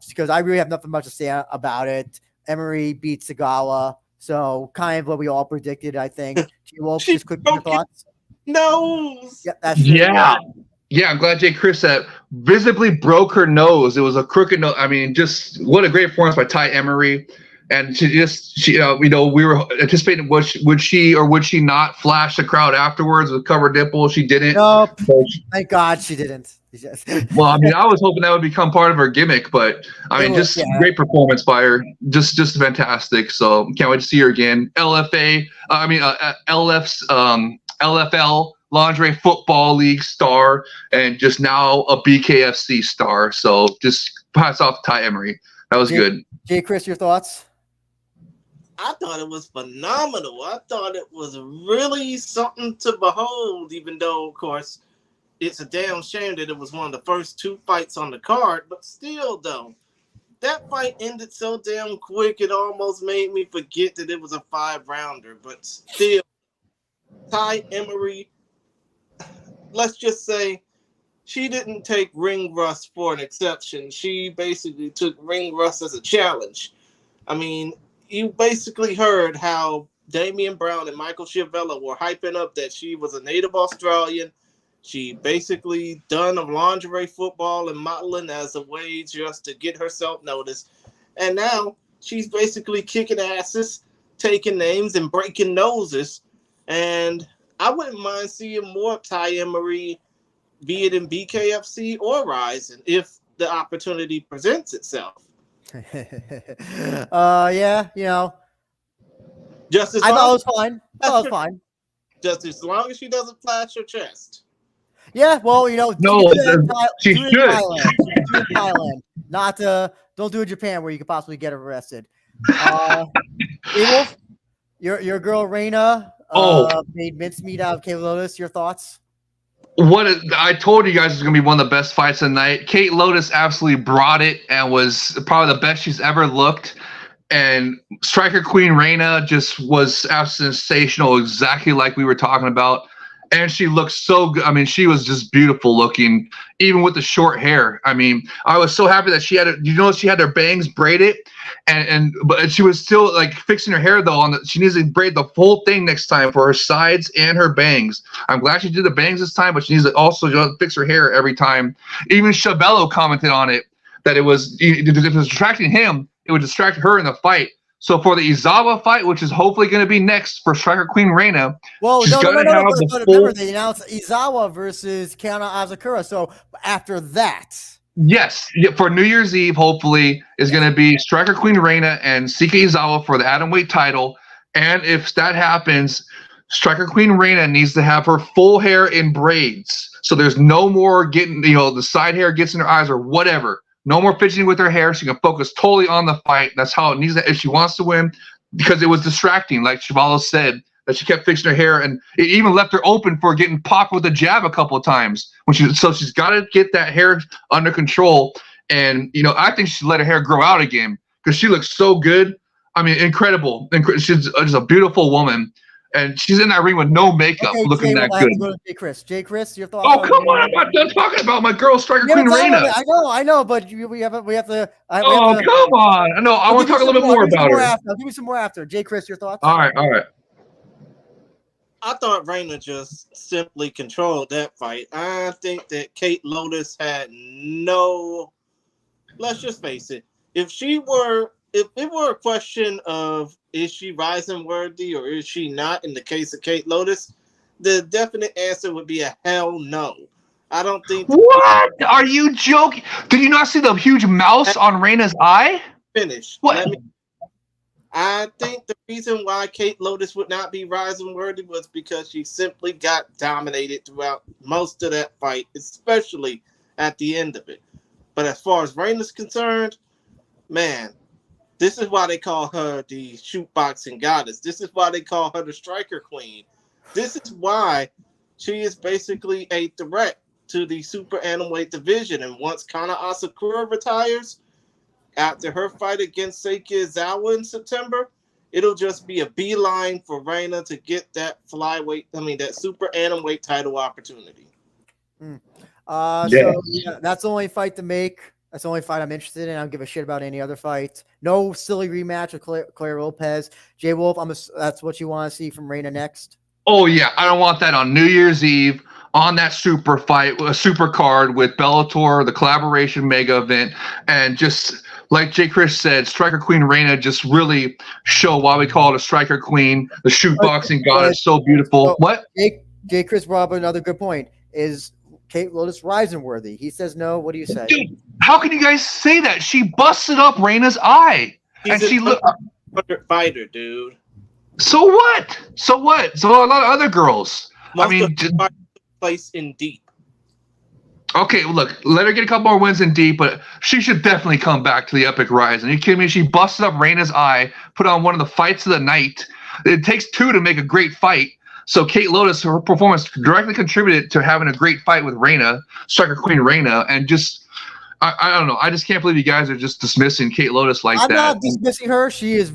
because I really have nothing much to say about it. Emery beat Sigala, so kind of what we all predicted. I think. Jaywolf, just quick your thoughts. Nose. Yeah, that's true. Yeah, I'm glad Jay Chris that visibly broke her nose. It was a crooked nose. I mean, just what a great performance by Tai Emery. And we were anticipating would she or would she not flash the crowd afterwards with covered nipple? She didn't. Nope. Thank God she didn't. Well, I mean, I was hoping that would become part of her gimmick, but I mean, great performance by her, just fantastic. So can't wait to see her again. LFL Lingerie Football League star, and just now a BKFC star. So just pass off to Tai Emery. That was good. Jay Chris, your thoughts? I thought it was phenomenal. I thought it was really something to behold, even though, of course, it's a damn shame that it was one of the first two fights on the card. But still, though, that fight ended so damn quick, it almost made me forget that it was a 5-rounder. But still, Tai Emery, let's just say, she didn't take ring rust for an exception. She basically took ring rust as a challenge. I mean, you basically heard how Damian Brown and Michael Schiavella were hyping up that she was a native Australian. She basically done a lingerie football and modeling as a way just to get herself noticed. And now she's basically kicking asses, taking names, and breaking noses. And I wouldn't mind seeing more Tai Emery, be it in BKFC or RIZIN, if the opportunity presents itself. Yeah, just as I thought long it was fine. I thought it was fine. Just as long as she doesn't flash her chest. Yeah, well, no, she should. Do it in Thailand. Not don't do it in Japan where you could possibly get arrested. Jaywolf, your girl Rena made mincemeat out of Kate Lotus. Your thoughts? I told you guys it's going to be one of the best fights of the night. Kate Lotus absolutely brought it and was probably the best she's ever looked. And Striker Queen Rena just was absolutely sensational, exactly like we were talking about. And she looked so good. I mean, she was just beautiful looking, even with the short hair. I mean, I was so happy that she had she had her bangs braided, but she was still like fixing her hair though. She needs to braid the full thing next time for her sides and her bangs. I'm glad she did the bangs this time, but she needs to also fix her hair every time. Even Schiavella commented on it that if it was distracting him, it would distract her in the fight. So for the Izawa fight, which is hopefully going to be next for Striker Queen Rena, no, remember they announced Izawa versus Kana Asakura. So after that, yes, for New Year's Eve, hopefully is going to be Striker Queen Rena and Sika Izawa for the atomweight title. And if that happens, Striker Queen Rena needs to have her full hair in braids, so there's no more getting the side hair gets in her eyes or whatever. No more fidgeting with her hair. She can focus totally on the fight. That's how it needs to, if she wants to win, because it was distracting, like Schiavella said, that she kept fixing her hair, and it even left her open for getting popped with a jab a couple of times. So she's got to get that hair under control. And, I think she should let her hair grow out again because she looks so good. I mean, incredible. She's just a beautiful woman. And she's in that ring with no makeup, looking that good. Go to Jay Chris, your thoughts? Oh, come on! I'm not done talking about my girl, Striker Queen Rena. I know, but we have to. Come on! I know. I want to talk a little bit more about her. I'll give you some more after. Jay Chris, your thoughts? All right. I thought Rena just simply controlled that fight. I think that Kate Lotus had no. Let's just face it. If she were if it were a question of is she RIZIN worthy or is she not in the case of Kate Lotus, the definite answer would be a hell no. I don't think. What? Are you joking? Did you not see the huge mouse on Rena's eye? Finish. What? I think the reason why Kate Lotus would not be RIZIN worthy was because she simply got dominated throughout most of that fight, especially at the end of it. But as far as Rena's concerned, man, this is why they call her the shootboxing goddess. This is why they call her the striker queen. This is why she is basically a threat to the super animalweight division. And once Kana Asakura retires, after her fight against Seiki Izawa in September, it'll just be a beeline for Rena to get that that super animalweight title opportunity. So yeah, that's the only fight to make. That's the only fight I'm interested in. I don't give a shit about any other fight. No silly rematch with Claire Lopez. Jaywolf, that's what you want to see from Rena next? Oh, yeah. I don't want that on New Year's Eve on that super fight, a super card with Bellator, the collaboration mega event, and just like J. Chris said, Striker Queen Rena just really show why we call it a Striker Queen. The shootboxing goddess, so beautiful. What? J. Chris brought up another good point. Is Kate Lotus RIZIN worthy? He says no. What do you say? Dude, how can you guys say that? She busted up Rena's eye. She's and she looked fighter, dude. So what? So what? So a lot of other girls. Most of the place in deep. Okay, look, let her get a couple more wins in deep, but she should definitely come back to the Epic RIZIN. Are you kidding me? She busted up Rena's eye, put on one of the fights of the night. It takes two to make a great fight. So Kate Lotus, her performance directly contributed to having a great fight with Rena, Striker Queen Rena, and just I don't know. I just can't believe you guys are just dismissing Kate Lotus like that. I'm not dismissing her. She's a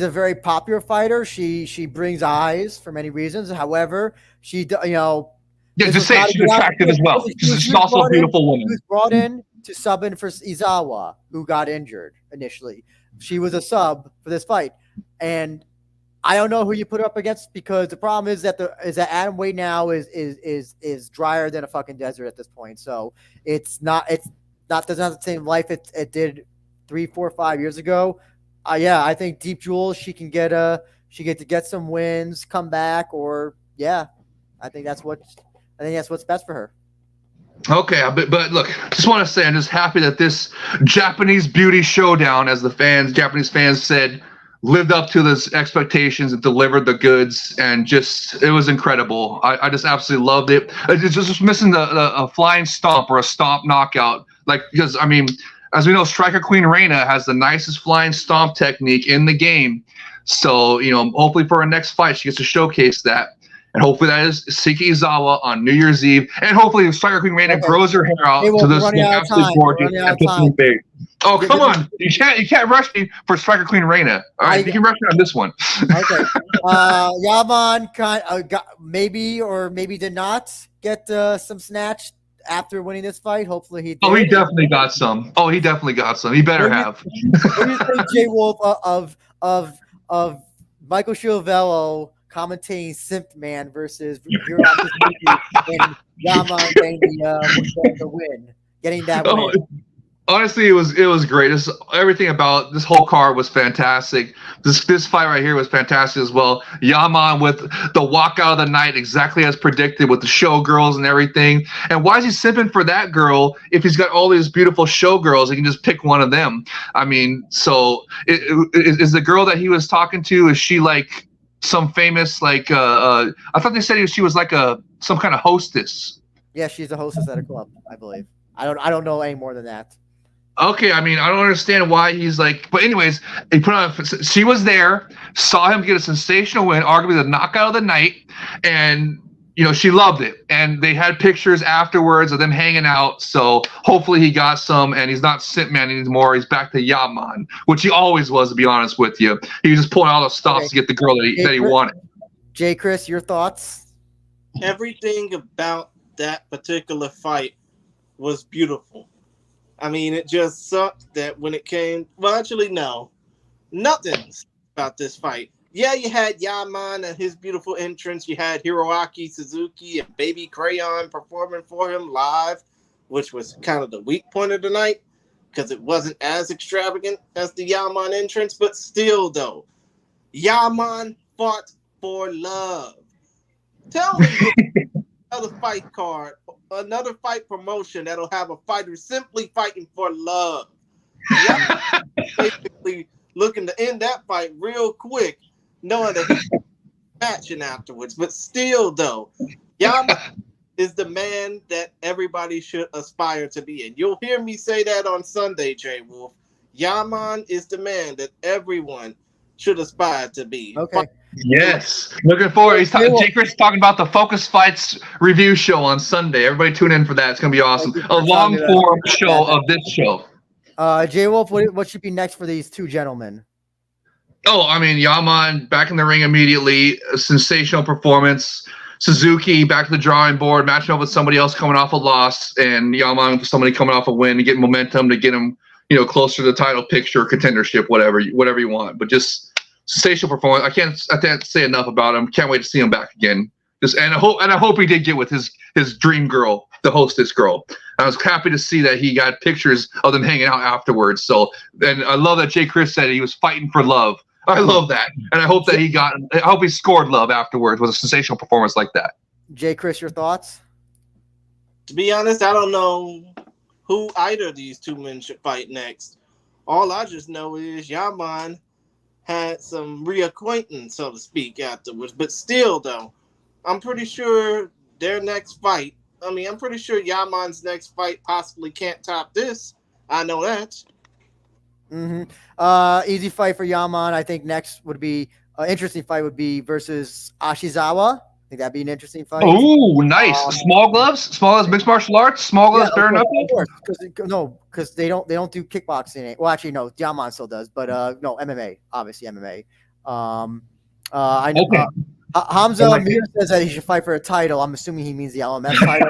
very popular fighter. She brings eyes for many reasons. However, just say she's attractive as well. She's also a beautiful woman. She was brought in to sub in for Izawa, who got injured initially. She was a sub for this fight, and I don't know who you put her up against because the problem is that atom weight now is drier than a fucking desert at this point. So it doesn't have the same life it did 3, 4, 5 years ago. I think Deep Jewel she get to get some wins, come back, or I think that's what's best for her. Okay, but look, just want to say I'm just happy that this Japanese beauty showdown, as the Japanese fans said, lived up to those expectations and delivered the goods, and it was incredible. I just absolutely loved it. It's just missing a flying stomp or a stomp knockout, because I mean, as we know, Striker Queen Rena has the nicest flying stomp technique in the game. So hopefully for her next fight, she gets to showcase that. And hopefully that is Seiki Izawa on New Year's Eve. And hopefully Striker Queen Rena grows her hair out to this absolutely gorgeous and puts me big. Oh, come on. You can't rush me for Striker Queen Rena. All right, you can rush me on this one. Okay. Yaman got maybe or maybe did not get some snatch after winning this fight. Hopefully he did. Oh, he definitely got some. He better have. What do you think, Jaywolf, of Michael Chiavello commentating Simp Man versus Hiroaki Suzuki and Yaman getting the win, getting that win? Honestly, it was great. Everything about this whole card was fantastic. This fight right here was fantastic as well. Yaman with the walkout of the night, exactly as predicted, with the showgirls and everything. And why is he simping for that girl if he's got all these beautiful showgirls? He can just pick one of them. I mean, so is the girl that he was talking to? Is she like some famous I thought they said she was like some kind of hostess? Yeah, she's a hostess at a club, I believe. I don't know any more than that. Okay, I mean, I don't understand why he's like, but anyways, he put on. She was there, saw him get a sensational win, arguably the knockout of the night, and she loved it. And they had pictures afterwards of them hanging out. So hopefully he got some, and he's not Simp Man anymore. He's back to Yaman, which he always was, to be honest with you. He was just pulling all the stops to get the girl that he wanted. J. Chris, your thoughts? Everything about that particular fight was beautiful. I mean, it just sucked that when it came. Well, actually, no, nothing about this fight. Yeah, you had Yaman and his beautiful entrance. You had Hiroaki Suzuki and Baby Crayon performing for him live, which was kind of the weak point of the night. because it wasn't as extravagant as the Yaman entrance, but still, though, Yaman fought for love. Tell me another fight card, another fight promotion that'll have a fighter simply fighting for love. Yaman basically looking to end that fight real quick, knowing that he's matching afterwards. But still, though, Yaman is the man that everybody should aspire to be. And you'll hear me say that on Sunday, Jaywolf. Yaman is the man that everyone should aspire to be. Okay. Yes. Looking forward. Jay Chris talking about the Focus Fights review show on Sunday. Everybody tune in for that. It's going to be awesome. A long form show of this show. Jaywolf, what should be next for these two gentlemen? Oh, I mean, Yaman back in the ring immediately. A sensational performance. Suzuki back to the drawing board, matching up with somebody else coming off a loss, and Yaman with somebody coming off a win to get momentum to get him, closer to the title picture, contendership, whatever you want. But just sensational performance. I can't say enough about him. Can't wait to see him back again. I hope he did get with his dream girl, the hostess girl. I was happy to see that he got pictures of them hanging out afterwards. So, and I love that Jay Chris said he was fighting for love. I love that, and I hope that I hope he scored love afterwards with a sensational performance like that. Jay Chris, your thoughts? To be honest, I don't know who either of these two men should fight next. All I just know is Yaman had some reacquaintance, so to speak, afterwards. But still, though, I'm pretty sure their next fight, I'm pretty sure Yaman's next fight possibly can't top this. I know that. Easy fight for Yaman. I think next would be interesting fight would be versus Ashizawa. I think that'd be an interesting fight. Oh, nice. Small gloves, mixed martial arts, small gloves, bare knuckle. Because they don't do kickboxing. Well, actually, no, Yaman still does, but no, MMA, obviously MMA. I know. Okay. Hamza Amir says that he should fight for a title. I'm assuming he means the LMS title.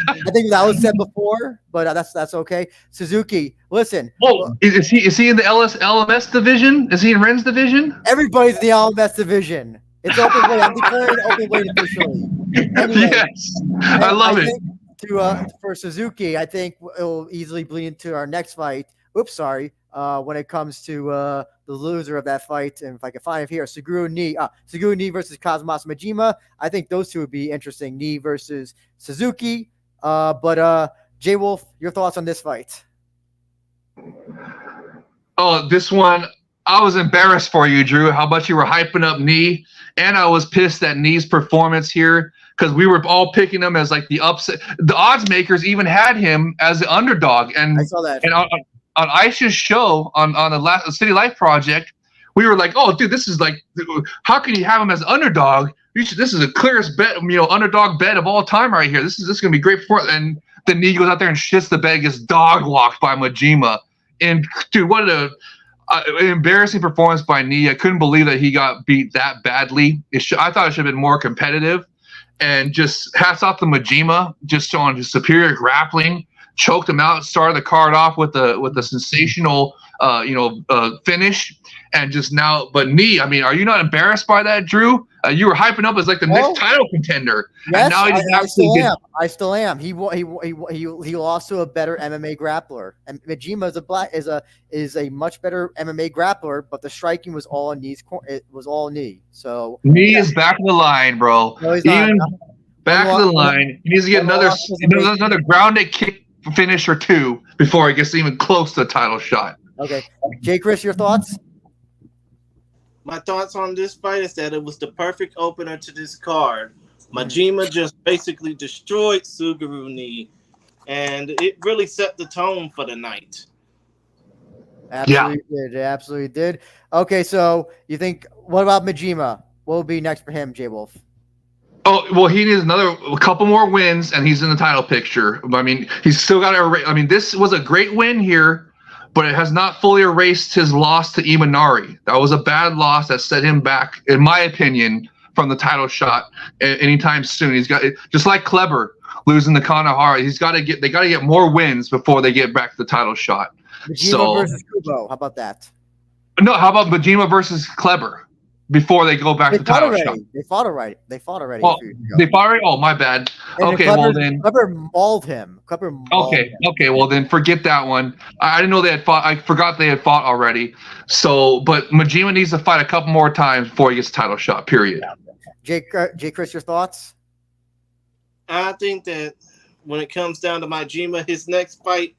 I think that was said before, but that's okay. Suzuki, listen. Oh, is he in the LMS division? Is he in Ren's division? Everybody's in the LMS division. It's open weight. I'm declaring open weight officially. Anyway, yes, I love it. For Suzuki, I think it will easily bleed into our next fight. Oops, sorry. When it comes to the loser of that fight, and if I can find it here, Suguru Nii versus Kazumasa Majima. I think those two would be interesting. Nii versus Suzuki. But Jaywolf, your thoughts on this fight? Oh, this one, I was embarrassed for you, Drew, how much you were hyping up Nii, and I was pissed at Nii's performance here because we were all picking him as like the upset. The odds makers even had him as the underdog, and I saw that. And on Aisha's show on the City Life Project, we were like, "Oh, dude, this is like, how can you have him as underdog? This is the clearest bet, underdog bet of all time right here. This is gonna be great for." And then Nii goes out there and shits the bed, gets dog walked by Majima. And dude, what an embarrassing performance by Nii. I couldn't believe that he got beat that badly. I thought it should have been more competitive. And just hats off to Majima, just showing his superior grappling. Choked him out, started the card off with a sensational finish, and just now. But Nii, are you not embarrassed by that, Drew? You were hyping up as like the next title contender. Yes, and now I still am. He lost to a better MMA grappler, and Majima is a much better MMA grappler, but the striking was all on Nii's. It was all Nii. So Nii is back of the line, bro. No, he's not. Back of the line. He needs to get another grounded kick finish or two before he gets even close to the title shot. Okay. Jay Chris, your thoughts? My thoughts on this fight is that it was the perfect opener to this card. Majima just basically destroyed Suguru Nii, and it really set the tone for the night. Absolutely did. Okay, so you think, what about Majima? What will be next for him, Jaywolf? Oh, well, he needs a couple more wins, and he's in the title picture. He's still got to. This was a great win here, but it has not fully erased his loss to Imanari. That was a bad loss that set him back, in my opinion, from the title shot anytime soon. He's got, just like Kleber losing to Kanahara. They got to get more wins before they get back to the title shot. Majima versus Kubo. How about that? No, how about Majima versus Kleber? before they go back They to fought title already. shot. They fought already. They fought already. Oh, they fought already? Oh, my bad. And okay, Kleber, well then. Kleber mauled him. Kleber mauled Okay, him. okay, well then forget that one. I didn't know they had fought. I forgot they had fought already. So, but Majima needs to fight a couple more times before he gets a title shot. Period. J. Chris, your thoughts? I think that when it comes down to Majima, his next fight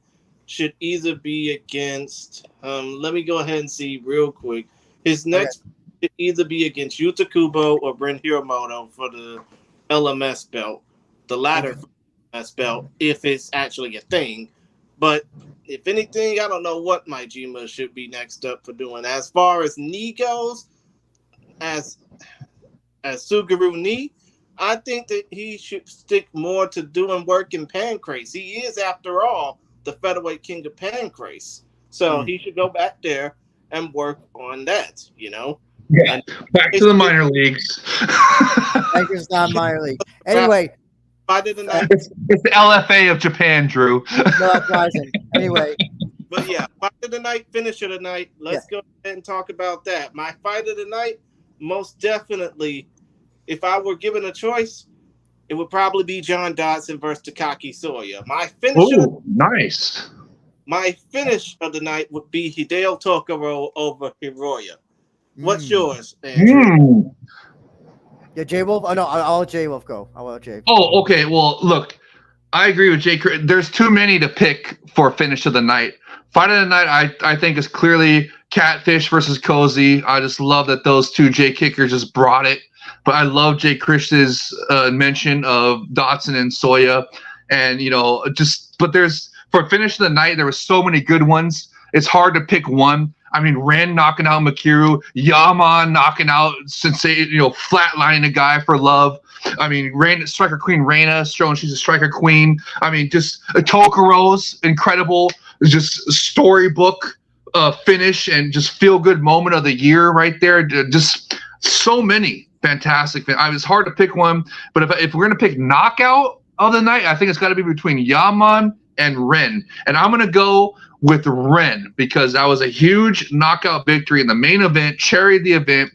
should either be against. Let me go ahead and see real quick. His next should either be against Yuta Kubo or Bren Hiramoto for the LMS belt. The latter for the LMS belt, if it's actually a thing. But if anything, I don't know what Majima should be next up for doing. As far as Nii goes, as Suguru Nii, I think that he should stick more to doing work in Pancrase. He is, after all, the featherweight king of Pancrase. So he should go back there and work on that, you know? Yeah. And back to the minor leagues. Back to the minor league. Anyway. Fight of the night. It's the LFA of Japan, Drew. No, rising. Anyway. But yeah, fight of the night, finish of the night. Let's go ahead and talk about that. My fight of the night, most definitely, if I were given a choice, it would probably be John Dodson versus Takaki Soya. My finish nice. My finish of the night would be Hideo Tokoro over Hiroya. What's yours, Andrew? Yeah, Jaywolf. Oh no, I'll let Jaywolf go. I'll let Jay. Oh, okay. Well, look, I agree with Jay. There's too many to pick for finish of the night. Fight of the night, I think, is clearly Catfish versus Kozi. I just love that those two J kickers just brought it. But I love Jay Krish's mention of Dodson and Soya, and but there's for finish of the night there were so many good ones. It's hard to pick one. I mean, Ren knocking out Mikuru, Yaman knocking out Sensei, flatlining a guy for love. I mean, Striker Queen Rena showing she's a Striker Queen. I mean, just Tokoro's incredible, just storybook finish and just feel good moment of the year right there. Just so many fantastic. It's hard to pick one, but if we're gonna pick knockout of the night, I think it's got to be between Yaman and Ren, and I'm gonna go with Ren because that was a huge knockout victory in the main event, cherried the event,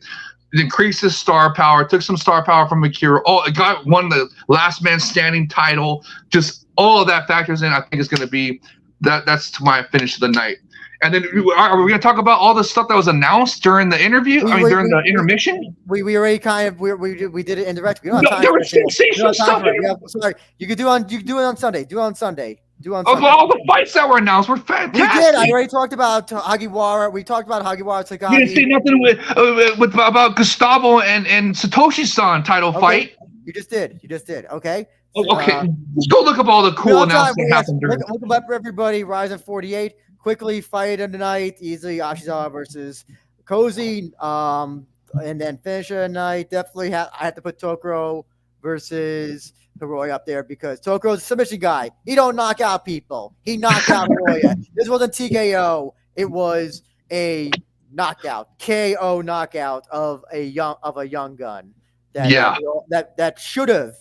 increased his star power, took some star power from Mikuru. Oh, it won the last man standing title. Just all of that factors in. I think it's going to be that's my finish of the night. And then are we going to talk about all the stuff that was announced during the interview? During the intermission? We already kind of we did it indirectly. There was sensational stuff. Sorry, you could do it on Sunday. Do it on Sunday. All the fights that were announced were fantastic. We did. I already talked about Hagiwara. We talked about Hagiwara Takagi. You didn't say nothing about Gustavo and Satoshi-san title fight. You just did. Okay. Okay. Let's go look up all the cool announcements that happened during. Look up for everybody. RIZIN 48. Quickly fight of the night. Easily Ashizawa versus Kozi. And then finish of the night. Definitely I had to put Tokoro versus Hiroya up there because Tokoro's a submission guy. He don't knock out people. He knocked out Hiroya. This wasn't TKO. It was a knockout, KO knockout of a young gun. That should have.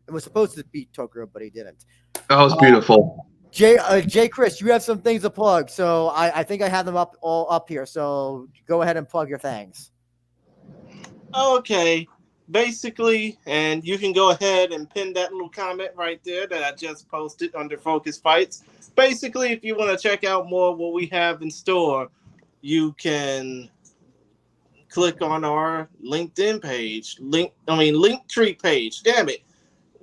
It was supposed to beat Tokoro, but he didn't. That was beautiful. Jay Chris, you have some things to plug, so I think I have them all up here. So go ahead and plug your things. Okay. Basically, and you can go ahead and pin that little comment right there that I just posted under Focus Fights. Basically, if you want to check out more of what we have in store, you can click on our LinkedIn page. Linktree page. Damn it.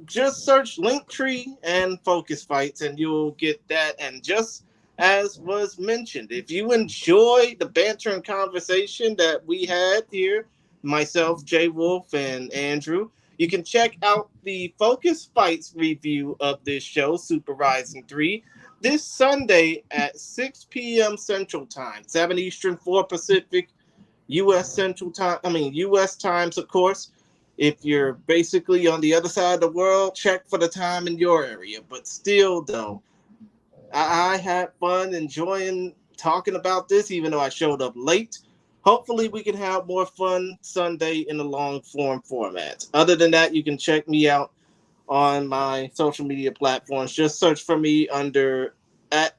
Just search Linktree and Focus Fights and you'll get that. And just as was mentioned, if you enjoy the banter and conversation that we had here, myself, Jaywolf, and Andrew, you can check out the Focus Fights review of this show, Super RIZIN3, this Sunday at 6 p.m. Central Time, 7 Eastern, 4 Pacific, U.S. Central Time. U.S. times, of course. If you're basically on the other side of the world, check for the time in your area. But still, though, I had fun enjoying talking about this, even though I showed up late. Hopefully, we can have more fun Sunday in the long form format. Other than that, you can check me out on my social media platforms. Just search for me under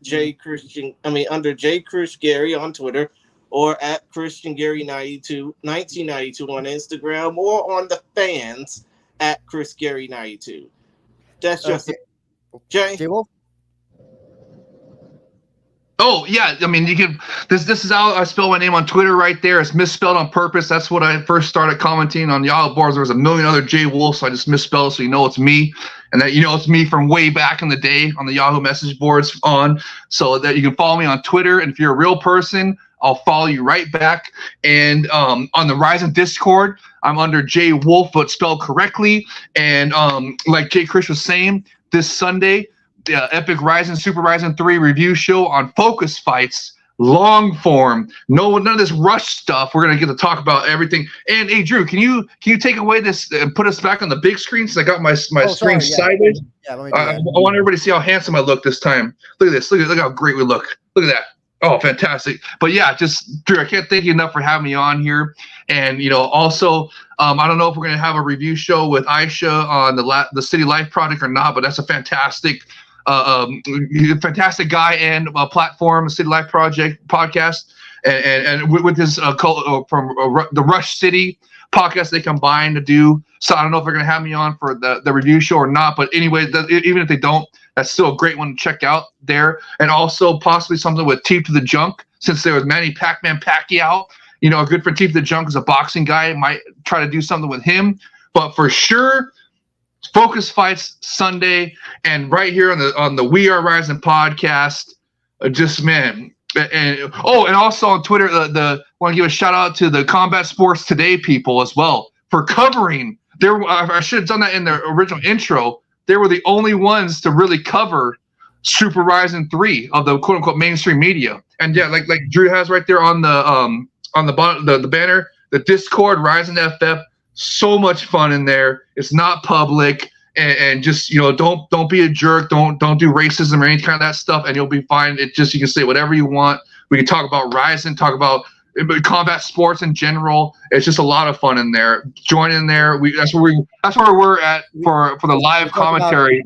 J Krish Gary on Twitter, or at Christian Gary 1992 on Instagram, or on the fans at Chris Gary 92. That's just Jay. Jaywolf? Oh yeah, I mean you can. This is how I spell my name on Twitter right there. It's misspelled on purpose. That's what I first started commenting on Yahoo boards. There was a million other Jaywolf, so I just misspelled so you know it's me, and that you know it's me from way back in the day on the Yahoo message boards so that you can follow me on Twitter. And if you're a real person, I'll follow you right back. And on the RIZIN Discord, I'm under Jaywolf, but spelled correctly. And like Jay Krish was saying, this Sunday, the epic RIZIN Super RIZIN3 review show on Focus Fights, long form, none of this rush stuff. We're gonna get to talk about everything. And hey, Drew, can you take away this and put us back on the big screen? Since I got my screen sideways. Yeah, let me I want everybody to see how handsome I look this time. Look at this. Look how great we look. Look at that. Oh, fantastic. But yeah, just Drew, I can't thank you enough for having me on here. And also, I don't know if we're gonna have a review show with Aisha on the City Life project or not, but that's a fantastic guy and platform, City Life Project podcast, and with his from the Rush City podcast they combine to do. So I don't know if they're going to have me on for the review show or not, but anyway, even if they don't, that's still a great one to check out there. And also possibly something with Teeth to the Junk, since there was Manny Pacquiao. A good friend Teeth to the Junk is a boxing guy. Might try to do something with him, but for sure, Focus Fights Sunday, and right here on the We Are RIZIN podcast. Just man, and also on Twitter, want to give a shout out to the Combat Sports Today people as well for covering. I should have done that in the original intro. They were the only ones to really cover Super RIZIN3 of the quote unquote mainstream media. And yeah, like Drew has right there on the bottom, the banner, the Discord RIZIN FF. So much fun in there. It's not public, and just don't be a jerk. Don't do racism or any kind of that stuff, and you'll be fine. You can say whatever you want. We can talk about RIZIN, talk about combat sports in general. It's just a lot of fun in there. Join in there. That's where we're at for the live commentary.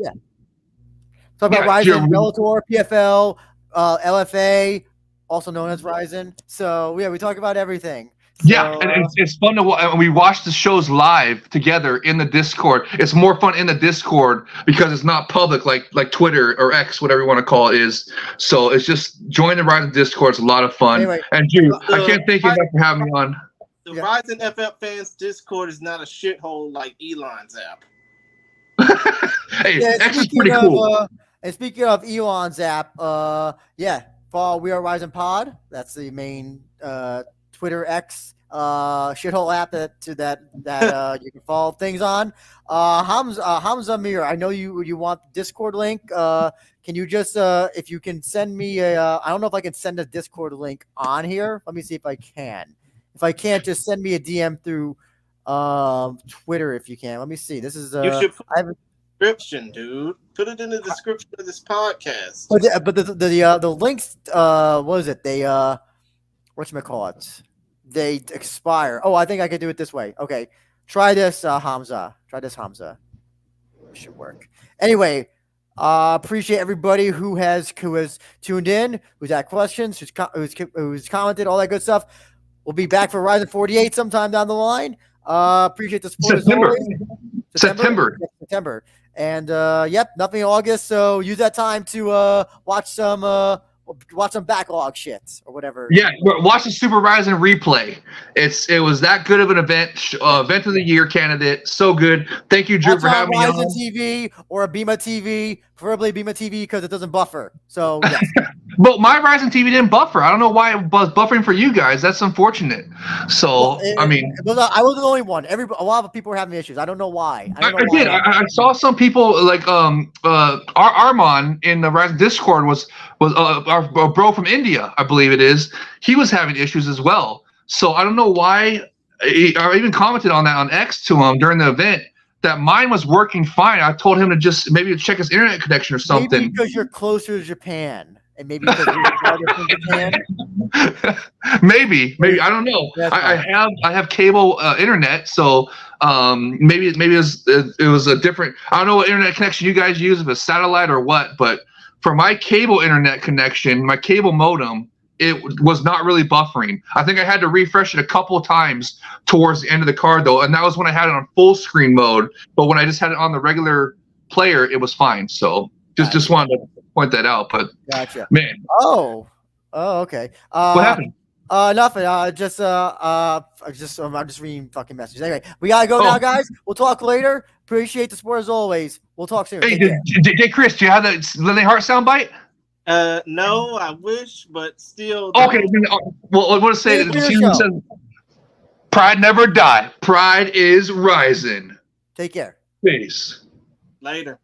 Talk about RIZIN, Bellator, PFL, LFA, also known as RIZIN. So yeah, we talk about everything. Yeah, and it's fun to watch. We watch the shows live together in the Discord. It's more fun in the Discord because it's not public like Twitter or X, whatever you want to call it is. So it's just join the RIZIN Discord. It's a lot of fun. Anyway, and Drew, I can't thank you enough for having me on. The RIZIN FF fans Discord is not a shithole like Elon's app. Hey, X is pretty cool. And speaking of Elon's app, follow We Are RIZIN Pod. That's the main Twitter X shithole app that you can follow things on. Hamza Mir, I know you want the Discord link. Can you just if you can send me I don't know if I can send a Discord link on here. Let me see if I can. If I can't, just send me a DM through Twitter if you can. Let me see. This is you should put description, dude. Put it in the description of this podcast. But the links what is it? They whatchamacallit? They expire. Oh, I think I could do it this way. Okay. Try this, Hamza. It should work. Anyway, appreciate everybody who has tuned in, who's had questions, who's commented, all that good stuff. We'll be back for RIZIN 48 sometime down the line. Appreciate the support as always. September. And nothing in August, so use that time to watch some backlog shit or whatever. Yeah, watch the Super RIZIN replay. It was that good of an event. Event of the year candidate. So good. Thank you, Drew, for having me on. RIZIN TV or a Bima TV, preferably Bima TV because it doesn't buffer. So yes. But my RIZIN TV didn't buffer. I don't know why it was buffering for you guys. That's unfortunate. So I wasn't the only one. A lot of people were having issues. I don't know why. I saw some people like Armand in the RIZIN Discord was our bro from India, I believe it is. He was having issues as well. So I don't know why. I even commented on that on X to him during the event that mine was working fine. I told him to just maybe check his internet connection or something. Maybe because you're closer to Japan. And maybe because you're farther from Japan. Maybe I don't know. I have cable internet, so maybe it was a different. I don't know what internet connection you guys use, if it's satellite or what. But for my cable internet connection, my cable modem, it was not really buffering. I think I had to refresh it a couple of times towards the end of the card, though, and that was when I had it on full screen mode. But when I just had it on the regular player, it was fine. So just wanted to point that out. But gotcha. Man. Oh, okay. What happened? Nothing. I'm just reading fucking messages. Anyway, we gotta go now, guys. We'll talk later. Appreciate the support as always. We'll talk soon. Hey, Chris, do you have the Lenny Hart soundbite? No, I wish, but still. Okay, well, I want to say that pride never die. Pride is rising. Take care. Peace. Later.